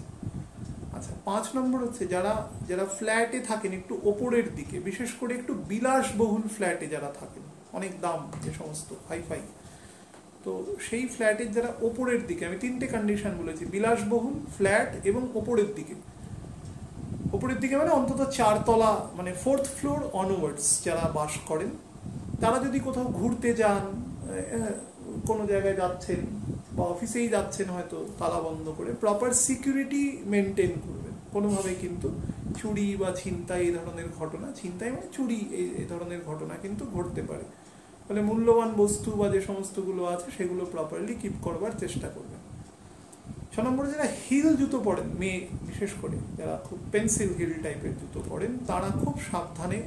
আচ্ছা, 5 নম্বর হচ্ছে যারা যারা ফ্ল্যাটে থাকেন একটু ওপরের দিকে, বিশেষ করে একটু বিলাসবহুল ফ্ল্যাটে যারা থাকেন, অনেক দাম যে সমস্ত হাইফাই, তো সেই ফ্ল্যাটের যারা ওপরের দিকে, আমি 3টে কন্ডিশন বলেছি, বিলাসবহুল, ফ্ল্যাট এবং ওপরের দিকে। ওপরের দিকে মানে অন্তত 4 তলা, মানে 4th ফ্লোর অনওয়ার্ডস যারা বাস করেন, তারা যদি কোথাও ঘুরতে যান, কোনো জায়গায় যাচ্ছেন বা অফিসেই যাচ্ছেন হয়তো তালা বন্ধ করে, প্রপার সিকিউরিটি মেনটেন করবেন। কোনোভাবে কিন্তু চুরি বা ছিনতাই এই ধরনের ঘটনা, ছিনতাই মানে চুরি, এই ধরনের ঘটনা কিন্তু ঘটতে পারে। ফলে মূল্যবান বস্তু বা যে সমস্তগুলো আছে সেগুলো প্রপারলি কিপ করবার চেষ্টা করবেন। 6 নম্বরে যারা হিল জুতো পরেন, মেয়ে বিশেষ করে যারা খুব পেন্সিল হিল টাইপের জুতো পরেন, তারা খুব সাবধানে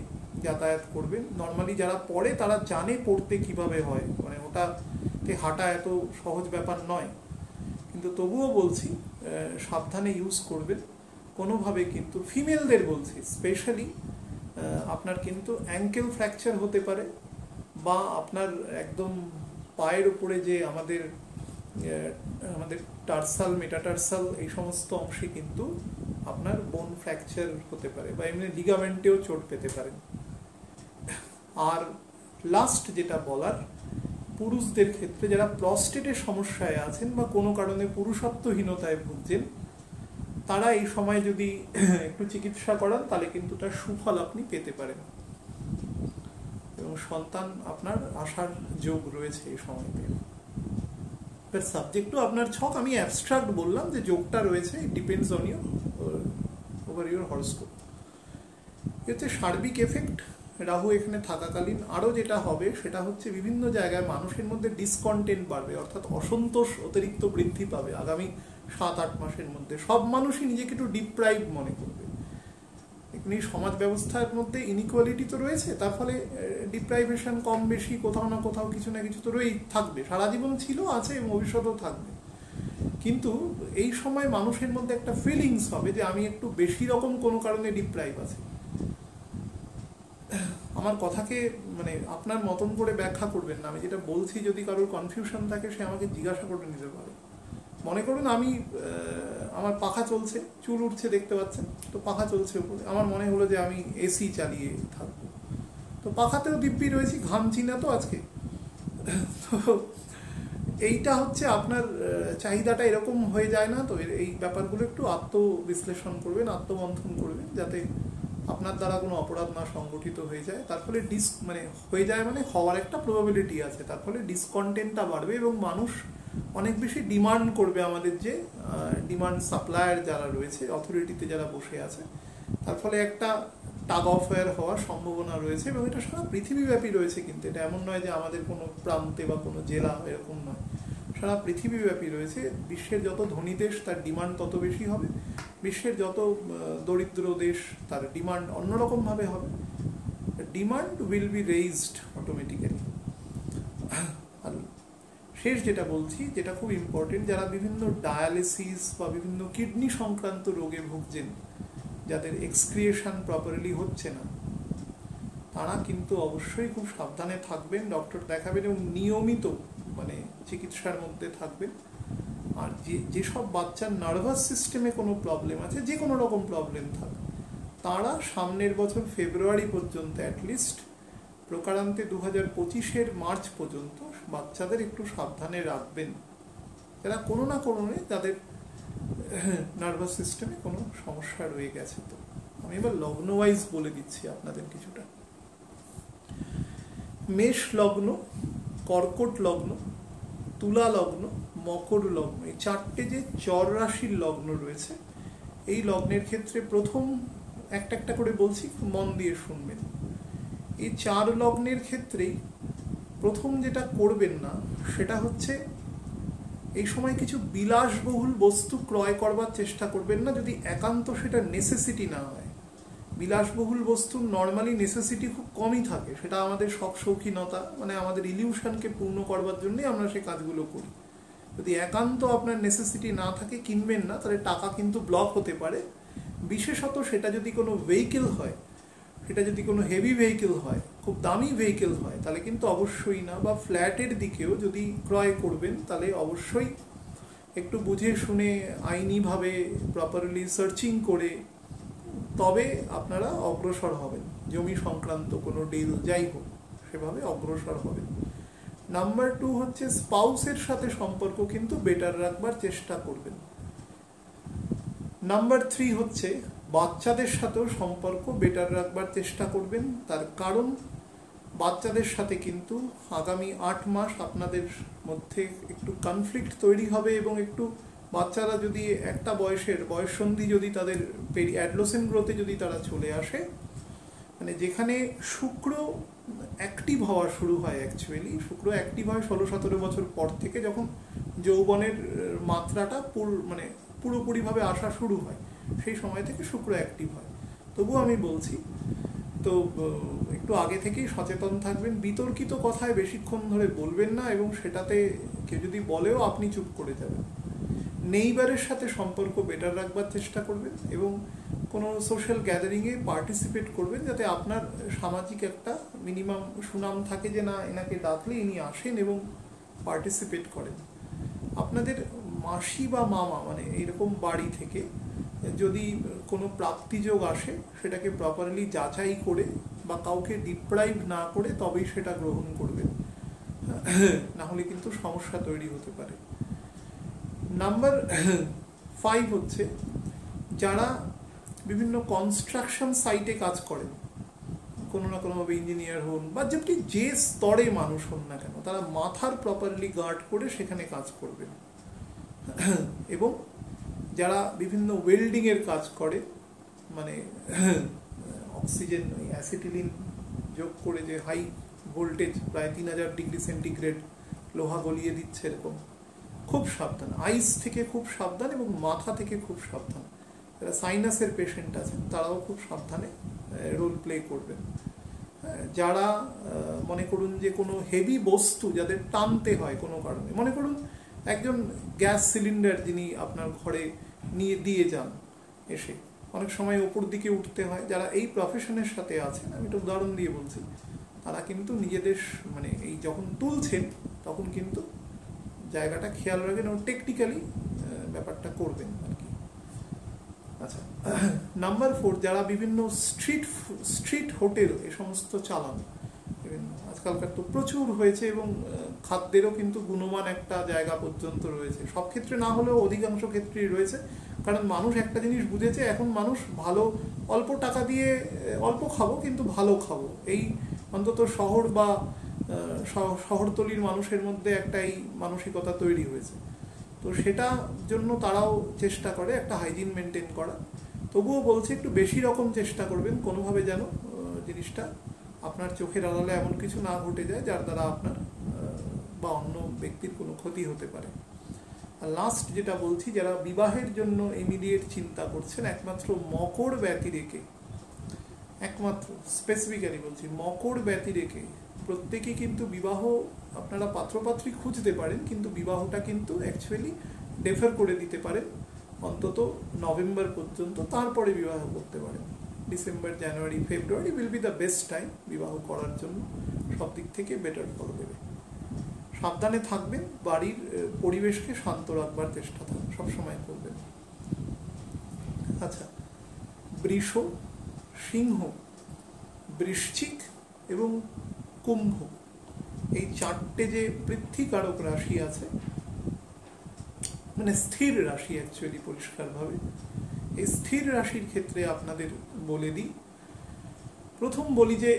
যাতায়াত করবেন। নর্মালি যারা পরে তারা জানে পড়তে কিভাবে হয়, মানে ওটাতে হাঁটা এত সহজ ব্যাপার নয়, কিন্তু তবুও বলছি সাবধানে ইউজ করবেন। কোনোভাবে কিন্তু ফিমেলদের বলছি স্পেশালি, আপনার কিন্তু অ্যাঙ্কেল ফ্র্যাকচার হতে পারে, বা আপনার একদম পায়ের উপরে যে আমাদের টার্সাল, মেটাটার্সাল, এই সমস্ত অংশে কিন্তু আপনার বোন ফ্র্যাকচার হতে পারে, বা এমনি লিগামেন্টেও চোট পেতে পারেন। আর লাস্ট যেটা বলার, পুরুষদের ক্ষেত্রে যারা প্রস্টেটের সমস্যায় আছেন বা কোনো কারণে পুরুষত্বহীনতায় ভুগছেন, তারা এই সময় যদি একটু চিকিৎসা করান তাহলে কিন্তু তার সুফল আপনি পেতে পারেন এবং সন্তান আপনার আসার যোগ রয়েছে এই সময়তে। সাবজেক্টও আপনার ছক, আমি অ্যাবস্ট্রাক্ট বললাম যে যোগটা রয়েছে, it depends on your over your horoscope. হচ্ছে সার্বিক এফেক্ট রাহু এখানে থাকাকালীন। আরও যেটা হবে সেটা হচ্ছে বিভিন্ন জায়গায় মানুষের মধ্যে ডিসকন্টেন্ট বাড়বে, অর্থাৎ অসন্তোষ অতিরিক্ত বৃদ্ধি পাবে আগামী 7-8 মাসের মধ্যে। সব মানুষই নিজেকে একটু ডিপ্রাইভ মনে করবে। এখানে সমাজ ব্যবস্থার মধ্যে ইনইকুয়ালিটি তো রয়েছে, তার ফলে ডিপ্রাইভেশন কম বেশি কোথাও না কোথাও কিছু না কিছু তো রয়েই থাকবে, সারা জীবন ছিল, আছে এবং ভবিষ্যতেও থাকবে। কিন্তু এই সময় মানুষের মধ্যে একটা ফিলিংস হবে যে আমি একটু বেশি রকম কোনো কারণে ডিপ্রাইভ আছি। আমার কথাকে মানে আপনার মতন করে ব্যাখ্যা করবেন না, আমি যেটা বলছি যদি কারোর কনফিউশন থাকে সে আমাকে জিজ্ঞাসা করে নিতে পারে। মনে করুন আমি আমার পাখা চলছে, চুল উঠছে দেখতে পাচ্ছেন, তো পাখা চলছে উপরে, আমার মনে হলো যে আমি এসি চালিয়ে থাকবো, তো পাখাতেও দিব্যি রয়েছি, ঘামছি না তো আজকে। তো এইটা হচ্ছে আপনার চাহিদাটা এরকম হয়ে যায় না। তো এই ব্যাপারগুলো একটু আত্মবিশ্লেষণ করবেন, আত্মমন্থন করবেন, যাতে আপনার দ্বারা কোনো অপরাধ না সংগঠিত হয়ে যায়। তার ফলে হয়ে যায় মানে হওয়ার একটা প্রবাবিলিটি আছে, তার ফলে ডিসকন্টেন্টটা বাড়বে এবং মানুষ অনেক বেশি ডিমান্ড করবে। আমাদের যে ডিমান্ড সাপ্লায়ার যারা রয়েছে, অথরিটিতে যারা বসে আছে, তার ফলে একটা টাগ অফ ওয়ার হওয়ার সম্ভাবনা রয়েছে এবং এটা সারা পৃথিবীব্যাপী রয়েছে। কিন্তু এটা এমন নয় যে আমাদের কোনো প্রান্তে বা কোনো জেলা, এরকম নয়, সারা পৃথিবীব্যাপী রয়েছে। বিশ্বের যত ধনী দেশ তার ডিমান্ড তত বেশি হবে, বিশ্বের যত দরিদ্র দেশ তার ডিমান্ড অন্যরকমভাবে হবে। Demand will be raised automatically. আর শেষ যেটা বলছি, যেটা খুব ইম্পর্টেন্ট, যারা বিভিন্ন ডায়ালিসিস বা বিভিন্ন কিডনি সংক্রান্ত রোগে ভুগছেন, যাদের এক্সক্রিয়েশন প্রপারলি হচ্ছে না, তারা কিন্তু অবশ্যই খুব সাবধানে থাকবেন, ডক্টর দেখাবেন এবং নিয়মিত চিকিৎসার মধ্যে থাকবেন। আর যেসব বাচ্চার নার্ভাস সিস্টেমে কোনো প্রবলেম আছে, যে কোনো রকম প্রবলেম থাকে, তারা সামনের বছর ফেব্রুয়ারি পর্যন্ত অ্যাটলিস্ট, প্রকারান্তে 2025-এর মার্চ পর্যন্ত বাচ্চাদের একটু সাবধানে রাখবেন, যারা কোনো না কোনো তাদের নার্ভাস সিস্টেমে কোনো সমস্যা রয়ে গেছে। তো আমি এবার লগ্ন ওয়াইজ বলে দিচ্ছি আপনাদের কিছুটা। মেষ লগ্ন, কর্কট লগ্ন, তুলা লগ্ন, মকর লগ্ন, এই 4টে যে চর রাশির লগ্ন রয়েছে, এই লগ্নের ক্ষেত্রে প্রথম একটা একটা করে বলছি, মন দিয়ে শুনবেন। এই 4 লগ্নের ক্ষেত্রেই প্রথম যেটা করবেন না সেটা হচ্ছে এই সময় কিছু বিলাসবহুল বস্তু ক্রয় করবার চেষ্টা করবেন না, যদি একান্ত সেটা নেসেসিটি না হয়। বিলাসবহুল বস্তুর নর্মালি নেসেসিটি খুব কমই থাকে, সেটা আমাদের শখ শৌখিনতা, আমাদের ইলিউশনকে পূর্ণ করবার জন্যই আমরা সেই কাজগুলো করি। যদি একান্ত আপনার নেসেসিটি না থাকে, কিনবেন না, তাহলে টাকা কিন্তু ব্লক হতে পারে। বিশেষত সেটা যদি কোনো ভেহিকেল হয়, সেটা যদি কোনো হেভি ভেহিকেল হয়, খুব দামি ভেহিকেল হয়, তাহলে কিন্তু অবশ্যই না। বা ফ্ল্যাটের দিকেও যদি ক্রয় করবেন তাহলে অবশ্যই একটু বুঝে শুনে আইনিভাবে প্রপারলি সার্চিং করে তবে আপনারা অগ্রসর হবেন। জমি সংক্রান্ত কোনো ডিল যাই হোক সেভাবে অগ্রসর হবেন। নাম্বার 2 হচ্ছে স্পাউসের সাথে সম্পর্ক কিন্তু বেটার রাখবার চেষ্টা করবেন। নাম্বার 3 হচ্ছে বাচ্চাদের সাথেও সম্পর্ক বেটার রাখবার চেষ্টা করবেন। তার কারণ বাচ্চাদের সাথে কিন্তু আগামী 8 মাস আপনাদের মধ্যে একটু কনফ্লিক্ট তৈরি হবে এবং একটু বাচ্চারা যদি একটা বয়ঃসন্ধি যদি তাদের অ্যাডোলেসেন্ট গ্রোথে যদি তারা চলে আসে, মানে যেখানে শুক্র অ্যাক্টিভ হওয়া শুরু হয়, অ্যাকচুয়ালি শুক্র অ্যাক্টিভ হয় 16-17 বছর পর থেকে, যখন যৌবনের মাত্রাটা পুরোপুরিভাবে আসা শুরু হয়, সেই সময় থেকে শুক্র অ্যাক্টিভ হয়। তবুও আমি বলছি তো একটু আগে থেকেই সচেতন থাকবেন। বিতর্কিত কথায় বেশিক্ষণ ধরে বলবেন না, এবং সেটাতে কেউ যদি বলেও আপনি চুপ করে যাবেন। নেইবারের সাথে সম্পর্ক বেটার রাখবার চেষ্টা করবেন এবং কোনো সোশ্যাল গ্যাদারিংয়ে পার্টিসিপেট করবেন, যাতে আপনার সামাজিক একটা মিনিমাম সুনাম থাকে যে না, এনাকে ডাকলে ইনি আসেন এবং পার্টিসিপেট করেন। আপনাদের মাসি বা মামা মানে এইরকম বাড়ি থেকে যদি কোনো প্রাপ্তিযোগ আসে, সেটাকে প্রপারলি যাচাই করে বা কাউকে ডিপ্রাইভ না করে তবেই সেটা গ্রহণ করবেন, না হলে কিন্তু সমস্যা তৈরি হতে পারে। নাম্বার 5 হচ্ছে যারা বিভিন্ন কনস্ট্রাকশন সাইটে কাজ করেন, কোনো না কোনোভাবে ইঞ্জিনিয়ার হন বা যে স্তরে মানুষ হন না কেন, তারা মাথার প্রপারলি গার্ড করে সেখানে কাজ করবেন। এবং যারা বিভিন্ন ওয়েল্ডিংয়ের কাজ করে, মানে অক্সিজেন অ্যাসিটিলিন যোগ করে যে হাই ভোল্টেজ প্রায় 3000 ডিগ্রি সেন্টিগ্রেড লোহা গলিয়ে দিচ্ছে, এরকম খুব সাবধান। আইস থেকে খুব সাবধান এবং মাথা থেকে খুব সাবধান। যারা সাইনাসের পেশেন্ট আছেন তারাও খুব সাবধানে রোল প্লে করবেন। যারা মনে করুন যে কোনো হেভি বস্তু যাদের টানতে হয় কোনো কারণে, মনে করুন একজন গ্যাস সিলিন্ডার যিনি আপনার ঘরে নিয়ে দিয়ে যান, এসে অনেক সময় ওপর দিকে উঠতে হয়, যারা এই প্রফেশনের সাথে আছেন, আমি একটা উদাহরণ দিয়ে বলছি, তারা কিন্তু নিজেদের মানে এই যখন তুলছেন তখন কিন্তু জায়গাটা খেয়াল রাখবেন এবং টেকনিক্যালি ব্যাপারটা করবেন আর কি। আচ্ছা, নাম্বার 4 যারা বিভিন্ন স্ট্রিট হোটেল এ সমস্ত চালান, আজকালকার তো প্রচুর হয়েছে এবং খাদ্যেরও কিন্তু গুণমান একটা জায়গা পর্যন্ত রয়েছে, সব ক্ষেত্রে না হলেও অধিকাংশ ক্ষেত্রেই রয়েছে। কারণ মানুষ একটা জিনিস বুঝেছে, এখন মানুষ ভালো অল্প টাকা দিয়ে অল্প খাবো কিন্তু ভালো খাবো, এই অন্তত শহর বা শহরতলির মানুষের মধ্যে একটা এই মানসিকতা তৈরি হয়েছে। তো সেটা জন্য তারাও চেষ্টা করে একটা হাইজিন মেনটেন করা। তবুও বলছে একটু বেশি রকম চেষ্টা করবেন, কোনোভাবে যেন জিনিসটা আপনার চোখের আড়ালে এমন কিছু না ঘটে যায় যার দ্বারা আপনার বা অন্য ব্যক্তির কোনো ক্ষতি হতে পারে। আর লাস্ট যেটা বলছি, যারা বিবাহের জন্য ইমিডিয়েট চিন্তা করছেন, একমাত্র মকর ব্যতি রেখে, একমাত্র স্পেসিফিক্যালি বলছি মকর ব্যতি রেখে প্রত্যেকেই কিন্তু বিবাহ আপনারা পাত্রপাত্রী খুঁজতে পারেন, কিন্তু বিবাহটা কিন্তু অ্যাকচুয়ালি ডেফার করে দিতে পারেন অন্তত নভেম্বর পর্যন্ত, তারপরে বিবাহ করতে পারেন। December, January, February will be the best time বিবাহ করার জন্য, সব দিক থেকে বেটার ফল দেবে। সাবধানে থাকবেন, বাড়ির পরিবেশকে শান্ত রাখবার চেষ্টা সবসময় করবেন। আচ্ছা, বৃষ, সিংহ, বৃশ্চিক এবং কুম্ভ, এই 4টে যে পৃথ্বীকারক রাশি আছে, মানে স্থির রাশি অ্যাকচুয়ালি পরিষ্কারভাবে, এই স্থির রাশির ক্ষেত্রে আপনাদের বলে দিই, প্রথম বলি যে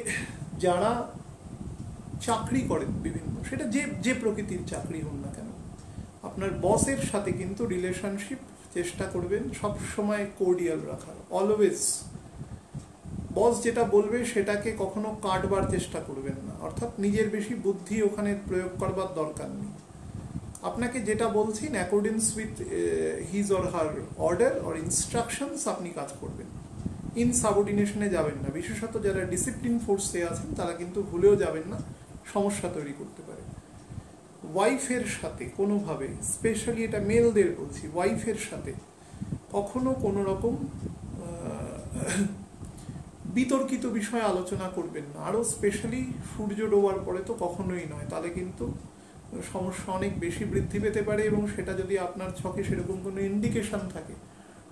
যারা চাকরি করেন বিভিন্ন, সেটা যে প্রকৃতির চাকরি হোক না কেন, আপনার বসের সাথে কিন্তু রিলেশনশিপ চেষ্টা করবেন সব সময় কোর্ডিয়াল রাখার। অলওয়েজ বস যেটা বলবে সেটাকে কখনো কাটবার চেষ্টা করবেন না, অর্থাৎ নিজের বেশি বুদ্ধি ওখানে প্রয়োগ করবার দরকার নেই। আপনাকে যেটা বলছেন accordance with his or her order or instructions আপনি কাজ করবেন, ইনসাবঅর্ডিনেশনে যাবেন না। বিশেষত যারা ডিসিপ্লিন ফোর্সে আছেন তারা কিন্তু ভুলেও যাবেন না, সমস্যা তৈরি করতে পারে। ওয়াইফের সাথে কোনোভাবে, স্পেশালি এটা মেলদের বলছি, ওয়াইফের সাথে কখনো কোনো রকম বিতর্কিত বিষয়ে আলোচনা করবেন না, আরও স্পেশালি সূর্য ডোবার পরে তো কখনোই নয়, তাহলে কিন্তু সমস্যা অনেক বেশি বৃদ্ধি পেতে পারে, এবং সেটা যদি আপনার ছকে সেরকম কোনো ইন্ডিকেশন থাকে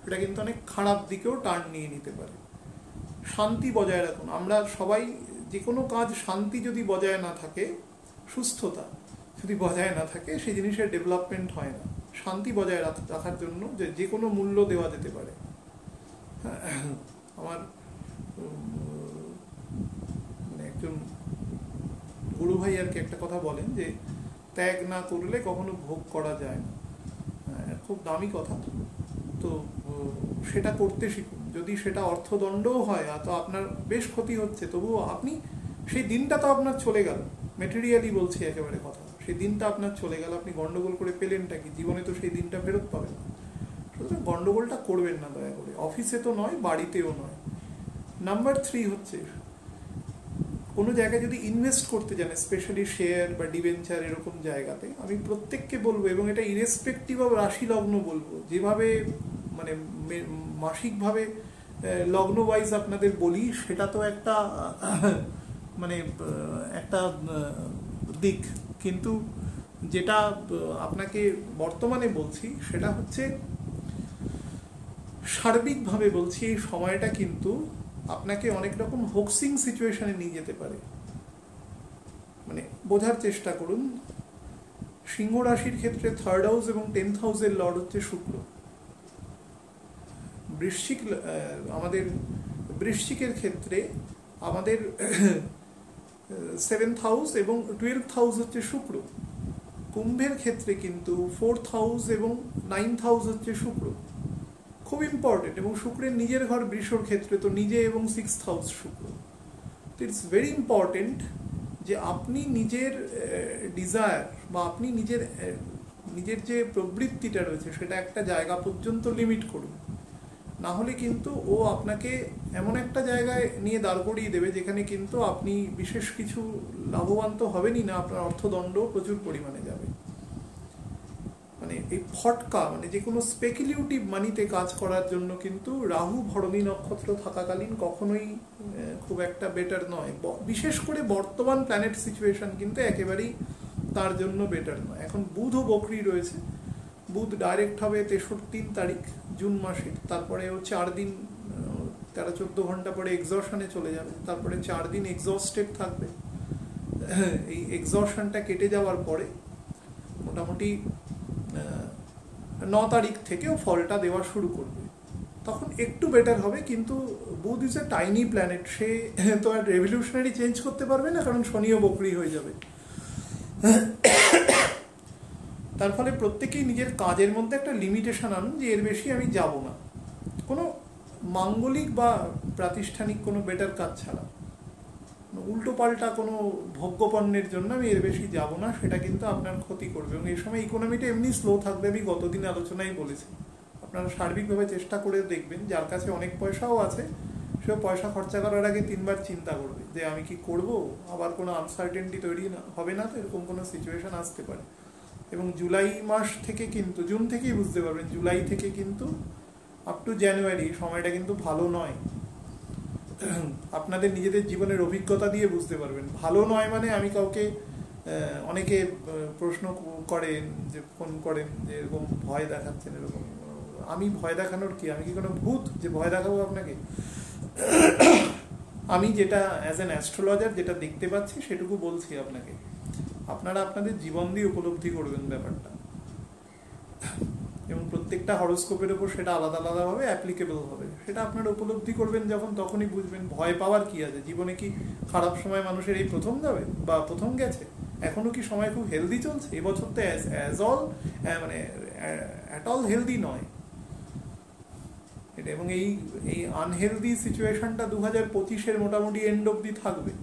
সেটা কিন্তু অনেক খারাপ দিকেও টার্ন নিয়ে নিতে পারে। শান্তি বজায় রাখুন। আমরা সবাই যে কোনো কাজ, শান্তি যদি বজায় না থাকে, সুস্থতা যদি বজায় না থাকে, সেই জিনিসের ডেভেলপমেন্ট হয় না। শান্তি বজায় রাখার জন্য যে কোনো মূল্য দেওয়া যেতে পারে। আমার মানে একজন গুরু ভাই আর কি একটা কথা বলেন যে ত্যাগ না করলে কখনো ভোগ করা যায় না। খুব দামি কথা। তো সেটা করতে শিখুন। যদি সেটা অর্থদণ্ডও হয় তো আপনার বেশ ক্ষতি হচ্ছে, তবুও আপনি সেই দিনটা তো আপনার চলে গেল, মেটেরিয়ালি বলছি একেবারে কথা, সেই দিনটা আপনার চলে গেল, আপনি গন্ডগোল করে পেলেনটা কি? জীবনে তো সেই দিনটা ফেরত পাবেন না। সুতরাং গন্ডগোলটা করবেন না দয়া করে, অফিসে তো নয়, বাড়িতেও নয়। নাম্বার 3 হচ্ছে, কোনো জায়গায় যদি ইনভেস্ট করতে যান, স্পেশালি শেয়ার বা ডিবেঞ্চার এরকম জায়গাতে, আমি প্রত্যেককে বলবো, এবং এটা ইরেসপেক্টিভ অফ রাশি লগ্ন বলবো, যেভাবে মানে মাসিকভাবে লগ্ন ওয়াইজ আপনাদের বলি, সেটা তো একটা মানে একটা দিক, কিন্তু যেটা আপনাকে বর্তমানে বলছি সেটা হচ্ছে সার্বিকভাবে বলছি, এই সময়টা কিন্তু আপনাকে অনেক রকম হোক্সিং সিচুয়েশনে নিয়ে যেতে পারে। মানে বোঝার চেষ্টা করুন, সিংহ রাশির ক্ষেত্রে 3rd হাউস এবং 10th হাউসের লর্ড হচ্ছে শুক্র। আমাদের বৃশ্চিকের ক্ষেত্রে আমাদের 7th হাউস এবং 12th হাউস হচ্ছে শুক্র। কুম্ভের ক্ষেত্রে কিন্তু 4th হাউস এবং 9th হাউস হচ্ছে শুক্র, খুব ইম্পর্টেন্ট। এবং শুক্রের নিজের ঘর বৃষর ক্ষেত্রে তো নিজে এবং 6th হাউস শুক্র। তো ইটস ভেরি ইম্পর্টেন্ট যে আপনি নিজের ডিজায়ার বা আপনি নিজের যে প্রবৃত্তিটা রয়েছে সেটা একটা জায়গা পর্যন্ত লিমিট করুন, না হলে কিন্তু ও আপনাকে এমন একটা জায়গায় নিয়ে দাঁড় করিয়ে দেবে যেখানে কিন্তু আপনি বিশেষ কিছু লাভবান তো হবেনই না, আপনার অর্থদণ্ড প্রচুর পরিমাণে যাবে। মানে এই ফটকা, মানে যে কোনো স্পেকুলেটিভ মানিতে কাজ করার জন্য কিন্তু রাহু ভরণী নক্ষত্র থাকাকালীন কখনোই খুব একটা বেটার নয়। বিশেষ করে বর্তমান প্ল্যানেট সিচুয়েশন কিন্তু একেবারেই তার জন্য বেটার নয়। এখন বুধও বকরি রয়েছে, বুধ ডাইরেক্ট হবে 3 তারিখ জুন মাসের, তারপরে ও 4 দিন 13-14 ঘন্টা পরে এক্সশনে চলে যাবে, তারপরে 4 দিন এক্সস্টেড থাকবে। এই এক্সশনটা কেটে যাওয়ার পরে মোটামুটি 9 তারিখ থেকেও ফলটা দেওয়া শুরু করবে, তখন একটু বেটার হবে। কিন্তু বুধ ইজ এ টাইনি প্ল্যানেট, সে তো আর রেভলিউশনারি চেঞ্জ করতে পারবে না, কারণ শনিও বকরি হয়ে যাবে। তার ফলে প্রত্যেকেই নিজের কাজের মধ্যে একটা লিমিটেশন আনুন যে এর বেশি আমি যাব না, কোনো মাঙ্গলিক বা প্রাতিষ্ঠানিক কোনো বেটার কাজ ছাড়া, উল্টো পাল্টা কোনো ভোগ্যপণ্যের জন্য আমি এর বেশি যাব না, সেটা কিন্তু আপনার ক্ষতি করবে। এবং এই সময় ইকোনমিটা এমনি স্লো থাকবে, আমি গতদিন আলোচনায় বলেছি। আপনারা সার্বিকভাবে চেষ্টা করে দেখবেন, যার কাছে অনেক পয়সাও আছে সেও পয়সা খরচা করার আগে 3 বার চিন্তা করবে যে আমি কি করব, আবার কোনো আনসার্টেনটি তৈরি হবে না তো, এরকম কোনো সিচুয়েশন আসতে পারে। এবং জুলাই মাস থেকে কিন্তু, জুন থেকেই বুঝতে পারবেন, জুলাই থেকে কিন্তু আপ টু জানুয়ারি সময়টা কিন্তু ভালো নয়। আপনাদের নিজেদের জীবনের অভিজ্ঞতা দিয়ে বুঝতে পারবেন ভালো নয়। মানে আমি কাউকে, অনেকে প্রশ্ন করেন যে ফোন করেন যে এরকম ভয় দেখাচ্ছেন, এরকম আমি ভয় দেখানোর কি, আমি কি কোনো ভূত যে ভয় দেখাবো আপনাকে? আমি যেটা অ্যাজ অ্যান অ্যাস্ট্রোলজার যেটা দেখতে পাচ্ছি সেটুকু বলছি আপনাকে, আপনারা আপনাদের জীবন দিয়ে উপলব্ধি করবেন ব্যাপারটা, এবং প্রত্যেকটা হরোস্কোপের উপর সেটা আলাদা আলাদাভাবে অ্যাপ্লিকেবল হবে। সেটা আপনারা উপলব্ধি করবেন যখন, তখনই বুঝবেন ভয় পাওয়ার কি আছে। জীবনে কি খারাপ সময় মানুষের এই প্রথম যাবে বা প্রথম গেছে? এখনো কি সময় খুব হেলদি চলছে? এবছর তো অ্যাজ অল মানে অ্যাট অল হেলদি নয় এটা। এবং এই আনহেলদি সিচুয়েশনটা 2025-এর মোটামুটি এন্ড অবধি থাকবে।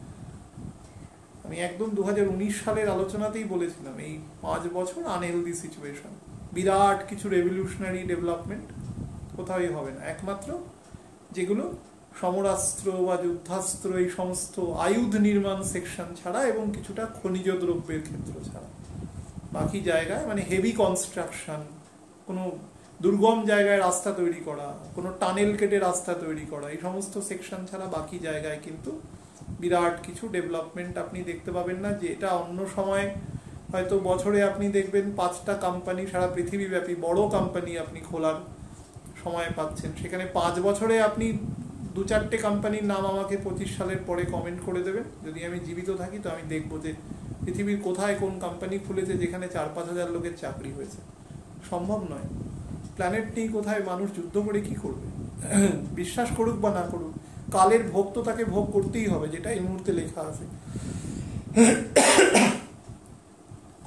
আমি একদম 2019 সালের আলোচনাতেই বলেছিলাম এই 5 বছর আনহেলদি সিচুয়েশন, বিরাট কিছু রেভলিউশনারি ডেভেলপমেন্ট কোথাওই হবে না, একমাত্র যেগুলো সমরাস্ত্র বা যুদ্ধাস্ত্র এই সমস্ত আয়ুধ নির্মাণ সেকশন ছাড়া এবং কিছুটা খনিজ দ্রব্যের ক্ষেত্র ছাড়া, বাকি জায়গায় মানে হেভি কনস্ট্রাকশন, কোনো দুর্গম জায়গায় রাস্তা তৈরি করা, কোনো টানেল কেটে রাস্তা তৈরি করা, এই সমস্ত সেকশন ছাড়া বাকি জায়গায় কিন্তু বিরাট কিছু ডেভেলপমেন্ট আপনি দেখতে পাবেন না। যে এটা অন্য সময় হয়তো বছরে আপনি দেখবেন 5টা কোম্পানি সারা পৃথিবীব্যাপী বড় কোম্পানি আপনি খোলার সময় পাচ্ছেন, সেখানে 5 বছরে আপনি 2-4টে কোম্পানির নাম আমাকে 25 সালের পরে কমেন্ট করে দেবেন। যদি আমি জীবিত থাকি তো আমি দেখবো যে পৃথিবীর কোথায় কোন কোম্পানি খুলেছে যেখানে 4-5 হাজার লোকের চাকরি হয়েছে। সম্ভব নয়। প্ল্যানেট নেই কোথায়, মানুষ যুদ্ধ করে কি করবে? বিশ্বাস করুক বা না করুক, কালের ভোগ তো তাকে ভোগ করতেই হবে, যেটা এই মুহূর্তে লেখা আছে।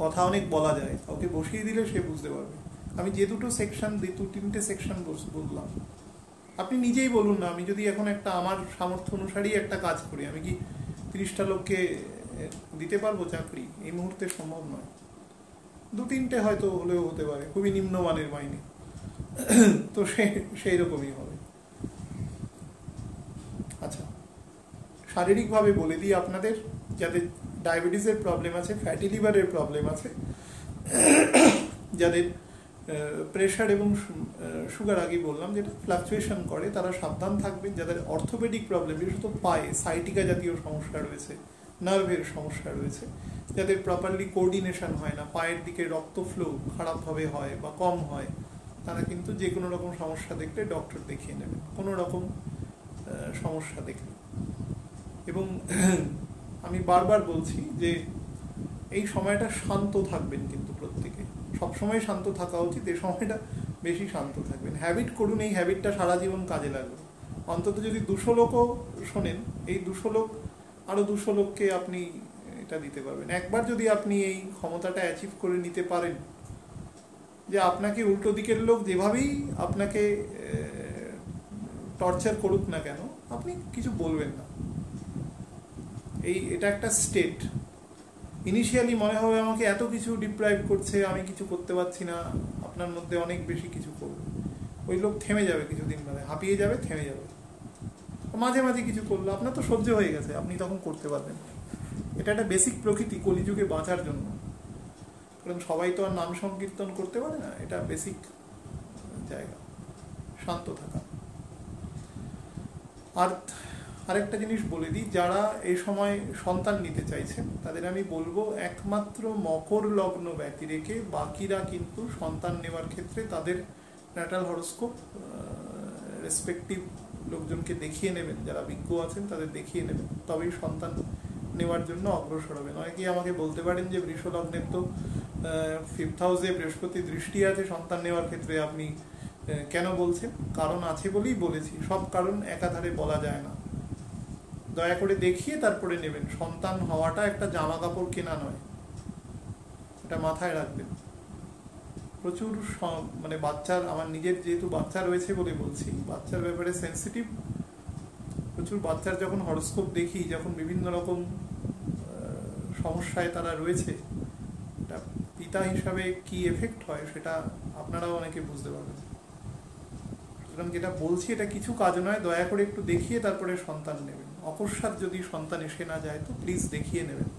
কথা অনেক বলা যায়, ওকে বসিয়ে দিলে সে বুঝতে পারবে। আমি যে 2-3টে সেকশন বললাম, আপনি নিজেই বলুন না, আমি যদি এখন একটা আমার সামর্থ্য অনুসারী একটা কাজ করি, আমি কি 30টা লোককে দিতে পারবো চাকরি? এই মুহূর্তে সম্ভব নয়। 2-3টে হয়তো হলেও হতে পারে, খুবই নিম্নমানের মাইনে, তো সেই রকমই হবে। আচ্ছা, শারীরিকভাবে বলে দিই আপনাদের, যাদের ডায়াবেটিসের প্রবলেম আছে, ফ্যাটি লিভারের প্রবলেম আছে, যাদের প্রেশার এবং সুগার আগে বললাম যেটা ফ্লাকচুয়েশন করে, তারা সাবধান থাকবেন। যাদের অর্থোপেডিক প্রবলেম, বিশেষত পায়ে সাইটিকা জাতীয় সমস্যা রয়েছে, নার্ভের সমস্যা রয়েছে, যাদের প্রপারলি কোঅর্ডিনেশন হয় না, পায়ের দিকে রক্ত ফ্লো খারাপভাবে হয় বা কম হয়, তারা কিন্তু যে কোনো রকম সমস্যা দেখলে ডক্টর দেখিয়ে নেবেন, কোনো রকম সমস্যা দেখলে। এবং আমি বারবার বলছি যে এই সময়টা শান্ত থাকবেন, কিন্তু প্রত্যেকে সবসময় শান্ত থাকা উচিত, এই সময়টা বেশি শান্ত থাকবেন। হ্যাবিট করুন, এই হ্যাবিটটা সারা জীবন কাজে লাগবে। অন্তত যদি 200 লোকও শোনেন, এই 200 লোক আরও 200 লোককে আপনি এটা দিতে পারবেন। একবার যদি আপনি এই ক্ষমতাটা অ্যাচিভ করে নিতে পারেন যে আপনাকে উল্টো দিকের লোক যেভাবেই আপনাকে টর্চার করুক না কেন, আপনি কিছু বলবেন না। এটা একটা স্টেট। ইনিশিয়ালি মনে হবে আমাকে এত কিছু ডিপ্রাইভ করছে, আমি কিছু করতে পারছি না, আপনার মধ্যে অনেক বেশি কিছু করবে। ওই লোক থেমে যাবে, কিছুদিন বাদে হাঁপিয়ে যাবে, থেমে যাবে। মাঝে মাঝে কিছু করলো, আপনার তো সহ্য হয়ে গেছে, আপনি তখন করতে পারবেন। এটা একটা বেসিক প্রকৃতি কলিযুগে বাঁচার জন্য, কারণ সবাই তো আর নাম সংকীর্তন করতে পারে না। এটা বেসিক জায়গা, শান্ত থাকা। আর আরেকটা জিনিস বলে দিই, যারা এই সময় সন্তান নিতে চাইছেন তাদের আমি বলবো, একমাত্র মকর লগ্ন ব্যতি রেখে বাকিরা কিন্তু সন্তান নেওয়ার ক্ষেত্রে তাদের ন্যাটাল হরোস্কোপ রেসপেক্টিভ লোকজনকে দেখিয়ে নেবেন, যারা বিজ্ঞ আছেন তাদের দেখিয়ে নেবেন, তবেই সন্তান নেওয়ার জন্য অগ্রসর হবেন। অনেকেই আমাকে বলতে পারেন যে বৃষ লগ্নের তো 5th হাউসে বৃহস্পতি দৃষ্টি আছে সন্তান নেওয়ার ক্ষেত্রে, আপনি কেন বলছেন? কারণ আছে বলেই বলেছি, সব কারণ একাধারে বলা যায় না। দয়া করে দেখিয়ে তারপরে নেবেন। সন্তান হওয়াটা একটা জামা কাপড় কেনা নয়, এটা মাথায় রাখবেন। প্রচুর মানে বাচ্চার, আমার নিজের যেহেতু বাচ্চা রয়েছে বলে বলছি, বাচ্চার ব্যাপারে সেন্সিটিভ। প্রচুর বাচ্চার যখন হরোস্কোপ দেখি, যখন বিভিন্ন রকম সমস্যায় তারা রয়েছে, এটা পিতা হিসাবে কি এফেক্ট হয় সেটা আপনারাও অনেকে বুঝতে পারবেন। সুতরাং যেটা বলছি এটা কিছু কাজ নয়, দয়া করে একটু দেখিয়ে তারপরে সন্তান নেবেন। অকস্মাৎ যদি সন্তান এসে না যায় তো প্লিজ দেখিয়ে নেবেন।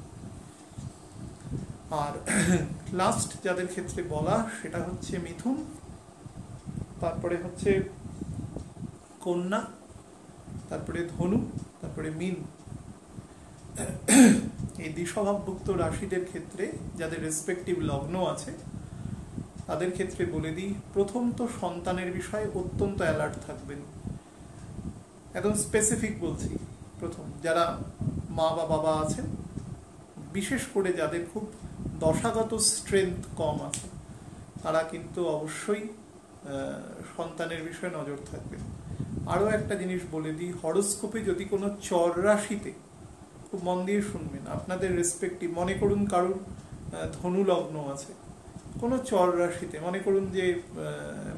আর লাস্ট যাদের ক্ষেত্রে বলা সেটা হচ্ছে মিথুন, তারপরে হচ্ছে কন্যা, তারপরে ধনু, তারপরে মীন। এই দ্বিস্বভাবভুক্ত রাশিদের ক্ষেত্রে যাদের রেসপেক্টিভ লগ্ন আছে তাদের ক্ষেত্রে বলে দিই, প্রথম তো সন্তানের বিষয়ে অত্যন্ত অ্যালার্ট থাকবেন। একদম স্পেসিফিক বলছি, প্রথম যারা মা বা বাবা আছেন, বিশেষ করে যাদের খুব দশাগত স্ট্রেংথ কম আছে, তারা কিন্তু অবশ্যই সন্তানের বিষয়ে নজর থাকবেন। আরও একটা জিনিস বলে দিই, হরোস্কোপে যদি কোনো চর রাশিতে, খুব মন দিয়ে শুনবেন, আপনাদের রেসপেক্টিভ, মনে করুন কারুর ধনু লগ্ন আছে, কোনো চর রাশিতে, মনে করুন যে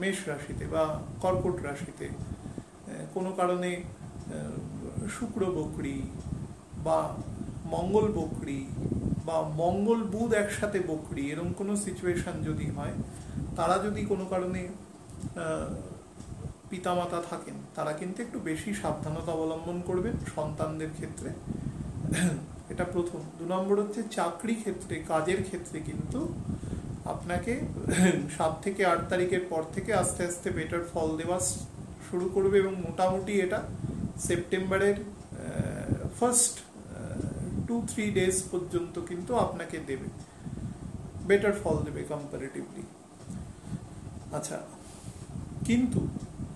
মেষ রাশিতে বা কর্কট রাশিতে কোনো কারণে শুক্র বকরি বা মঙ্গল বকরি বা মঙ্গল বুধ একসাথে বকরি, এরকম কোনো সিচুয়েশন যদি হয়, তারা যদি কোনো কারণে পিতামাতা থাকেন, তারা কিন্তু একটু বেশি সাবধানতা অবলম্বন করবেন সন্তানদের ক্ষেত্রে। এটা প্রথম। 2 নম্বর হচ্ছে চাকরি ক্ষেত্রে, কাজের ক্ষেত্রে কিন্তু আপনাকে 7 থেকে 8 তারিখের পর থেকে আস্তে আস্তে বেটার ফল দেওয়া শুরু করবে এবং মোটামুটি এটা সেপ্টেম্বরের ফার্স্ট 2-3 ডেজ পর্যন্ত কিন্তু আপনাকে দেবে, বেটার ফল দেবে কম্পারেটিভলি। আচ্ছা, কিন্তু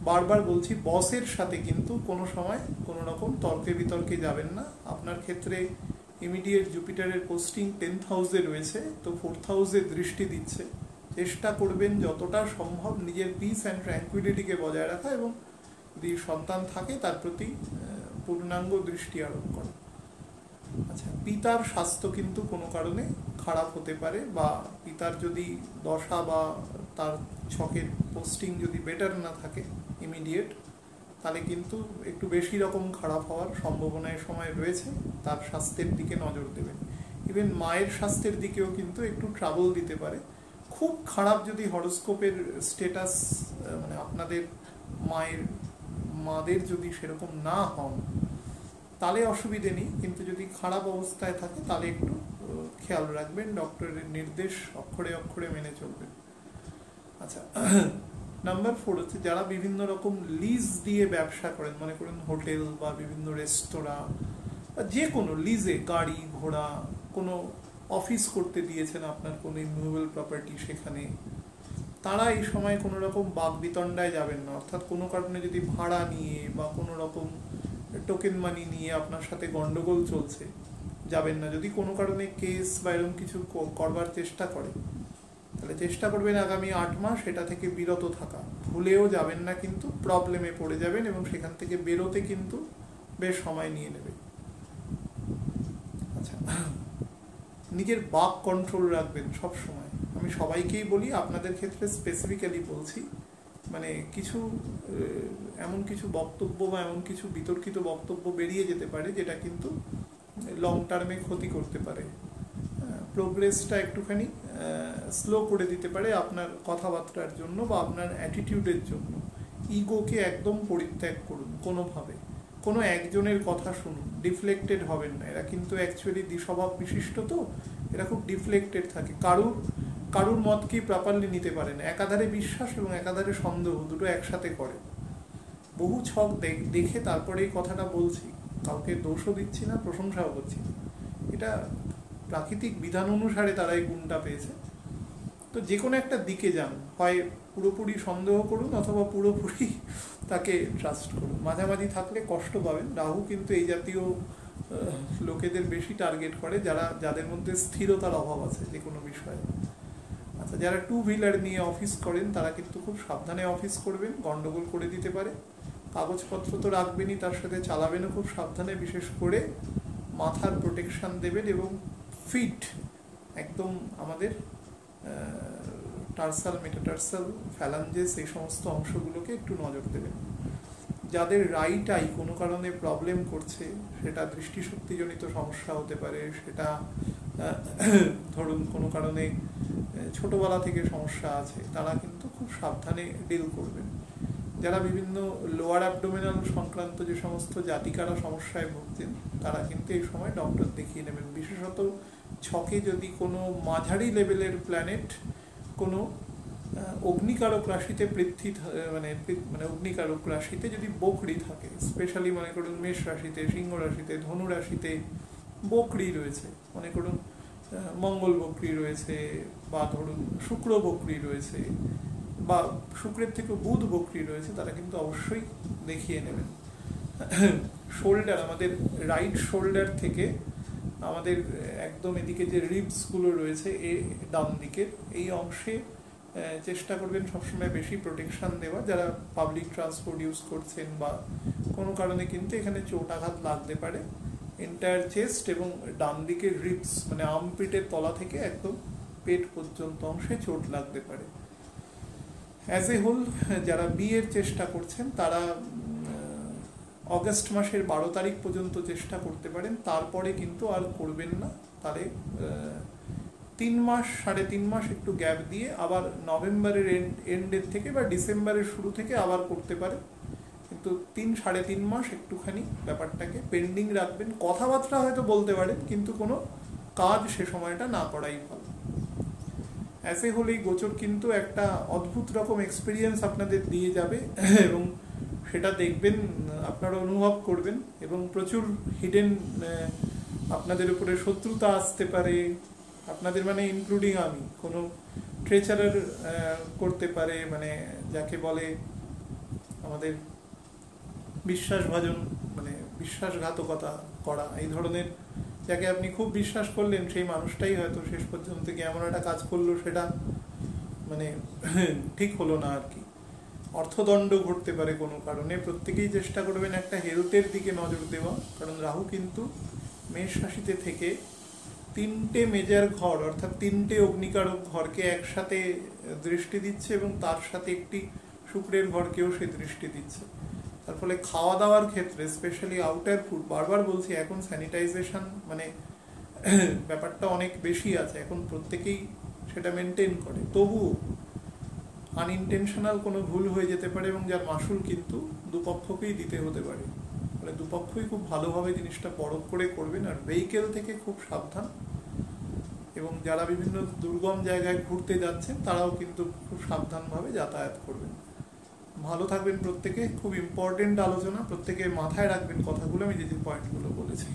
বারবার বলছি, বসের সাথে কিন্তু কোনো সময় কোনো রকম তর্কে বিতর্কে যাবেন না। আপনার ক্ষেত্রে ইমিডিয়েট জুপিটারের পোস্টিং 10th হাউসে রয়েছে, তো 4th হাউসে দৃষ্টি দিচ্ছে। চেষ্টা করবেন যতটা সম্ভব নিজের পিস অ্যান্ড ট্র্যাঙ্কুইলিটিকে বজায় রাখা এবং যদি সন্তান থাকে তার প্রতি পূর্ণাঙ্গ দৃষ্টি আরোপ করা। আচ্ছা, পিতার স্বাস্থ্য কিন্তু কোনো কারণে খারাপ হতে পারে, বা পিতার যদি দশা বা তার ছকের পোস্টিং যদি বেটার না থাকে ইমিডিয়েট, তাহলে কিন্তু একটু বেশি রকম খারাপ হওয়ার সম্ভাবনা এ সময় রয়েছে। তার স্বাস্থ্যের দিকে নজর দেবেন। ইভেন মায়ের স্বাস্থ্যের দিকেও কিন্তু একটু ট্রাবল দিতে পারে। খুব খারাপ যদি হরোস্কোপের স্টেটাস মানে আপনাদের মাদের যদি সেরকম না হন তাহলে অসুবিধে নেই, কিন্তু যদি খারাপ অবস্থায় থাকে তাহলে একটু খেয়াল রাখবেন, ডক্টরের নির্দেশ অক্ষরে অক্ষরে মেনে চলবেন। আচ্ছা, নাম্বার 4 হচ্ছে যারা বিভিন্ন রকম লিজ দিয়ে ব্যবসা করেন, মনে করেন হোটেল বা বিভিন্ন রেস্তোরাঁ বা যে কোনো লিজে গাড়ি ঘোড়া, কোনো অফিস করতে দিয়েছেন আপনার কোনো ইমুভেবল প্রপার্টি, সেখানে তারা এই সময় কোনো রকম বাকবিতণ্ডায় যাবেন না। অর্থাৎ কোনো কারণে যদি ভাড়া নিয়ে বা কোনো রকম টোকেন মানি নিয়ে আপনার সাথে গন্ডগোল চলছে, যাবেন না। যদি কোনো কারণে কেস বা এরকম কিছু করবার চেষ্টা করে, তাহলে চেষ্টা করবেন আগামী 8 মাস এটা থেকে বিরত থাকা। ভুলেও যাবেন না, কিন্তু প্রবলেমে পড়ে যাবেন এবং সেখান থেকে বেরোতে কিন্তু বেশ সময় নিয়ে নেবে। আচ্ছা, নিজের বাক কন্ট্রোল রাখবেন সব সময়। আমি সবাইকেই বলি, আপনাদের ক্ষেত্রে স্পেসিফিক্যালি বলছি, মানে কিছু এমন কিছু বক্তব্য বা এমন কিছু বিতর্কিত বক্তব্য বেরিয়ে যেতে পারে যেটা কিন্তু লং টার্মে ক্ষতি করতে পারে, প্রোগ্রেসটা একটুখানি স্লো করে দিতে পারে আপনার কথাবার্তার জন্য বা আপনার অ্যাটিটিউডের জন্য। ইগোকে একদম পরিত্যাগ করুন কোনোভাবে। কোনো একজনের কথা শুনুন, ডিফ্লেক্টেড হবেন না। এরা কিন্তু অ্যাকচুয়ালি দ্বিস্বভাব বিশিষ্ট, তো এরা খুব ডিফ্লেক্টেড থাকে, কারুর মতকেই প্রপারলি নিতে পারে না। একাধারে বিশ্বাস এবং একাধারে সন্দেহ দুটো একসাথে করে। বহু ছক দেখে তারপরে এই কথাটা বলছি, কাউকে দোষও দিচ্ছি না, প্রশংসাও করছি না। এটা প্রাকৃতিক বিধান অনুসারে তারা এই গুণটা পেয়েছে। তো যে কোনো একটা দিকে যান, হয় পুরোপুরি সন্দেহ করুন অথবা পুরোপুরি তাকে ট্রাস্ট করুন। মাঝামাঝি থাকলে কষ্ট পাবেন। রাহু কিন্তু এই জাতীয় লোকেদের বেশি টার্গেট করে যাদের মধ্যে স্থিরতার অভাব আছে যে কোনো বিষয়ে। আচ্ছা, যারা 2 হুইলার নিয়ে অফিস করেন তারা কিন্তু খুব সাবধানে অফিস করবেন, গন্ডগোল করে দিতে পারে। কাগজপত্র তো রাখবেনই, তার সাথে চালাবেনও খুব সাবধানে। বিশেষ করে মাথার প্রোটেকশন দেবেন এবং ফিট একদম আমাদের টার্সাল, মেটাটার্সাল, ফ্যালাঞ্জেস এই সমস্ত অংশগুলোকে একটু নজর দেবেন। যাদের রাইট আই কোনো কারণে প্রবলেম করছে, সেটা দৃষ্টিশক্তিজনিত সমস্যা হতে পারে, সেটা ধরুন কোনো কারণে ছোটবেলা থেকে সমস্যা আছে, তারা কিন্তু খুব সাবধানে ডিল করবেন। যারা বিভিন্ন লোয়ার অ্যাবডোমিনাল সংক্রান্ত যে সমস্ত জাতিকারা সমস্যায় ভুগছেন, তারা কিন্তু এই সময় ডক্টর দেখিয়ে নেবেন। বিশেষত ছকে যদি কোনো মাঝারি লেভেলের প্ল্যানেট কোনো অগ্নিকারক রাশিতে মানে অগ্নিকারক রাশিতে যদি বকরি থাকে, স্পেশালি মনে করুন মেষ রাশিতে, সিংহ রাশিতে, ধনু রাশিতে বকরি রয়েছে, মনে করুন মঙ্গল বকরি রয়েছে, বা ধরুন শুক্র বকরি রয়েছে, বা শুক্রের থেকে বুধ বকরি রয়েছে, তারা কিন্তু অবশ্যই দেখিয়ে নেবেন। শোল্ডার, আমাদের রাইট শোল্ডার থেকে আমাদের একদম এদিকে যে রিবসগুলো রয়েছে ডান দিকের এই অংশে চেষ্টা করবেন সবসময় বেশি প্রোটেকশন দেওয়া। যারা পাবলিক ট্রান্সপোর্ট ইউজ করছেন বা কোনো কারণে কিন্তু এখানে চোট আঘাত লাগতে পারে। এন্টায়ার চেস্ট এবং ডান দিকের রিবস মানে আর্মপিটের তলা থেকে একদম পেট পর্যন্ত অংশে চোট লাগতে পারে। অ্যাজ এ হোল যারা বিয়ের চেষ্টা করছেন তারা অগস্ট মাসের 12 তারিখ পর্যন্ত চেষ্টা করতে পারেন, তারপরে কিন্তু আর করবেন না। তাহলে 3 মাস 3.5 মাস একটু গ্যাপ দিয়ে আবার নভেম্বরের এন্ডের থেকে বা ডিসেম্বরের শুরু থেকে আবার করতে পারে, কিন্তু 3-3.5 মাস একটুখানি ব্যাপারটাকে পেন্ডিং রাখবেন। কথাবার্তা হয়তো বলতে পারেন, কিন্তু কোনো কাজ সে সময়টা না করাই ভালো। অ্যাসে হলেই গোচর কিন্তু একটা অদ্ভুত রকম এক্সপিরিয়েন্স আপনাদের দিয়ে যাবে এবং সেটা দেখবেন, আপনারা অনুভব করবেন এবং প্রচুর হিডেন আপনাদের উপরে শত্রুতা আসতে পারে আপনাদের, মানে ইনক্লুডিং আমি, কোনো ট্রেচারের করতে পারে, মানে যাকে বলে আমাদের বিশ্বাসভাজন, মানে বিশ্বাসঘাতকতা করা, এই ধরনের, যাকে আপনি খুব বিশ্বাস করলেন সেই মানুষটাই হয়তো শেষ পর্যন্ত গিয়ে এমন একটা কাজ করলো সেটা মানে ঠিক হলো না আর কি। অর্থদণ্ড ঘটতে পারে কোনো কারণে। প্রত্যেকেই চেষ্টা করবেন একটা হেলথের দিকে নজর দেওয়া, কারণ রাহু কিন্তু মেষ রাশিতে থেকে 3টে মেজার ঘর অর্থাৎ 3টে অগ্নিকারক ঘরকে একসাথে দৃষ্টি দিচ্ছে এবং তার সাথে একটি শুক্রের ঘরকেও সে দৃষ্টি দিচ্ছে। তার ফলে খাওয়া দাওয়ার ক্ষেত্রে স্পেশালি আউটার ফুড, বারবার বলছি এখন স্যানিটাইজেশন মানে ব্যাপারটা অনেক বেশি আছে, এখন প্রত্যেকেই সেটা মেনটেন করে, তবুও আনইনটেনশনাল কোনো ভুল হয়ে যেতে পারে এবং যার মাসুল কিন্তু দুপক্ষকেই দিতে হতে পারে। মানে দুপক্ষই খুব ভালোভাবে জিনিসটা পরখ করে করবেন। আর ভেহিকেল থেকে খুব সাবধান, এবং যারা বিভিন্ন দুর্গম জায়গায় ঘুরতে যাচ্ছেন তারাও কিন্তু খুব সাবধানভাবে যাতায়াত করবেন। ভালো থাকবেন প্রত্যেকে। খুব ইম্পর্টেন্ট আলোচনা, প্রত্যেকে মাথায় রাখবেন কথাগুলো, আমি যে যে পয়েন্টগুলো বলেছি।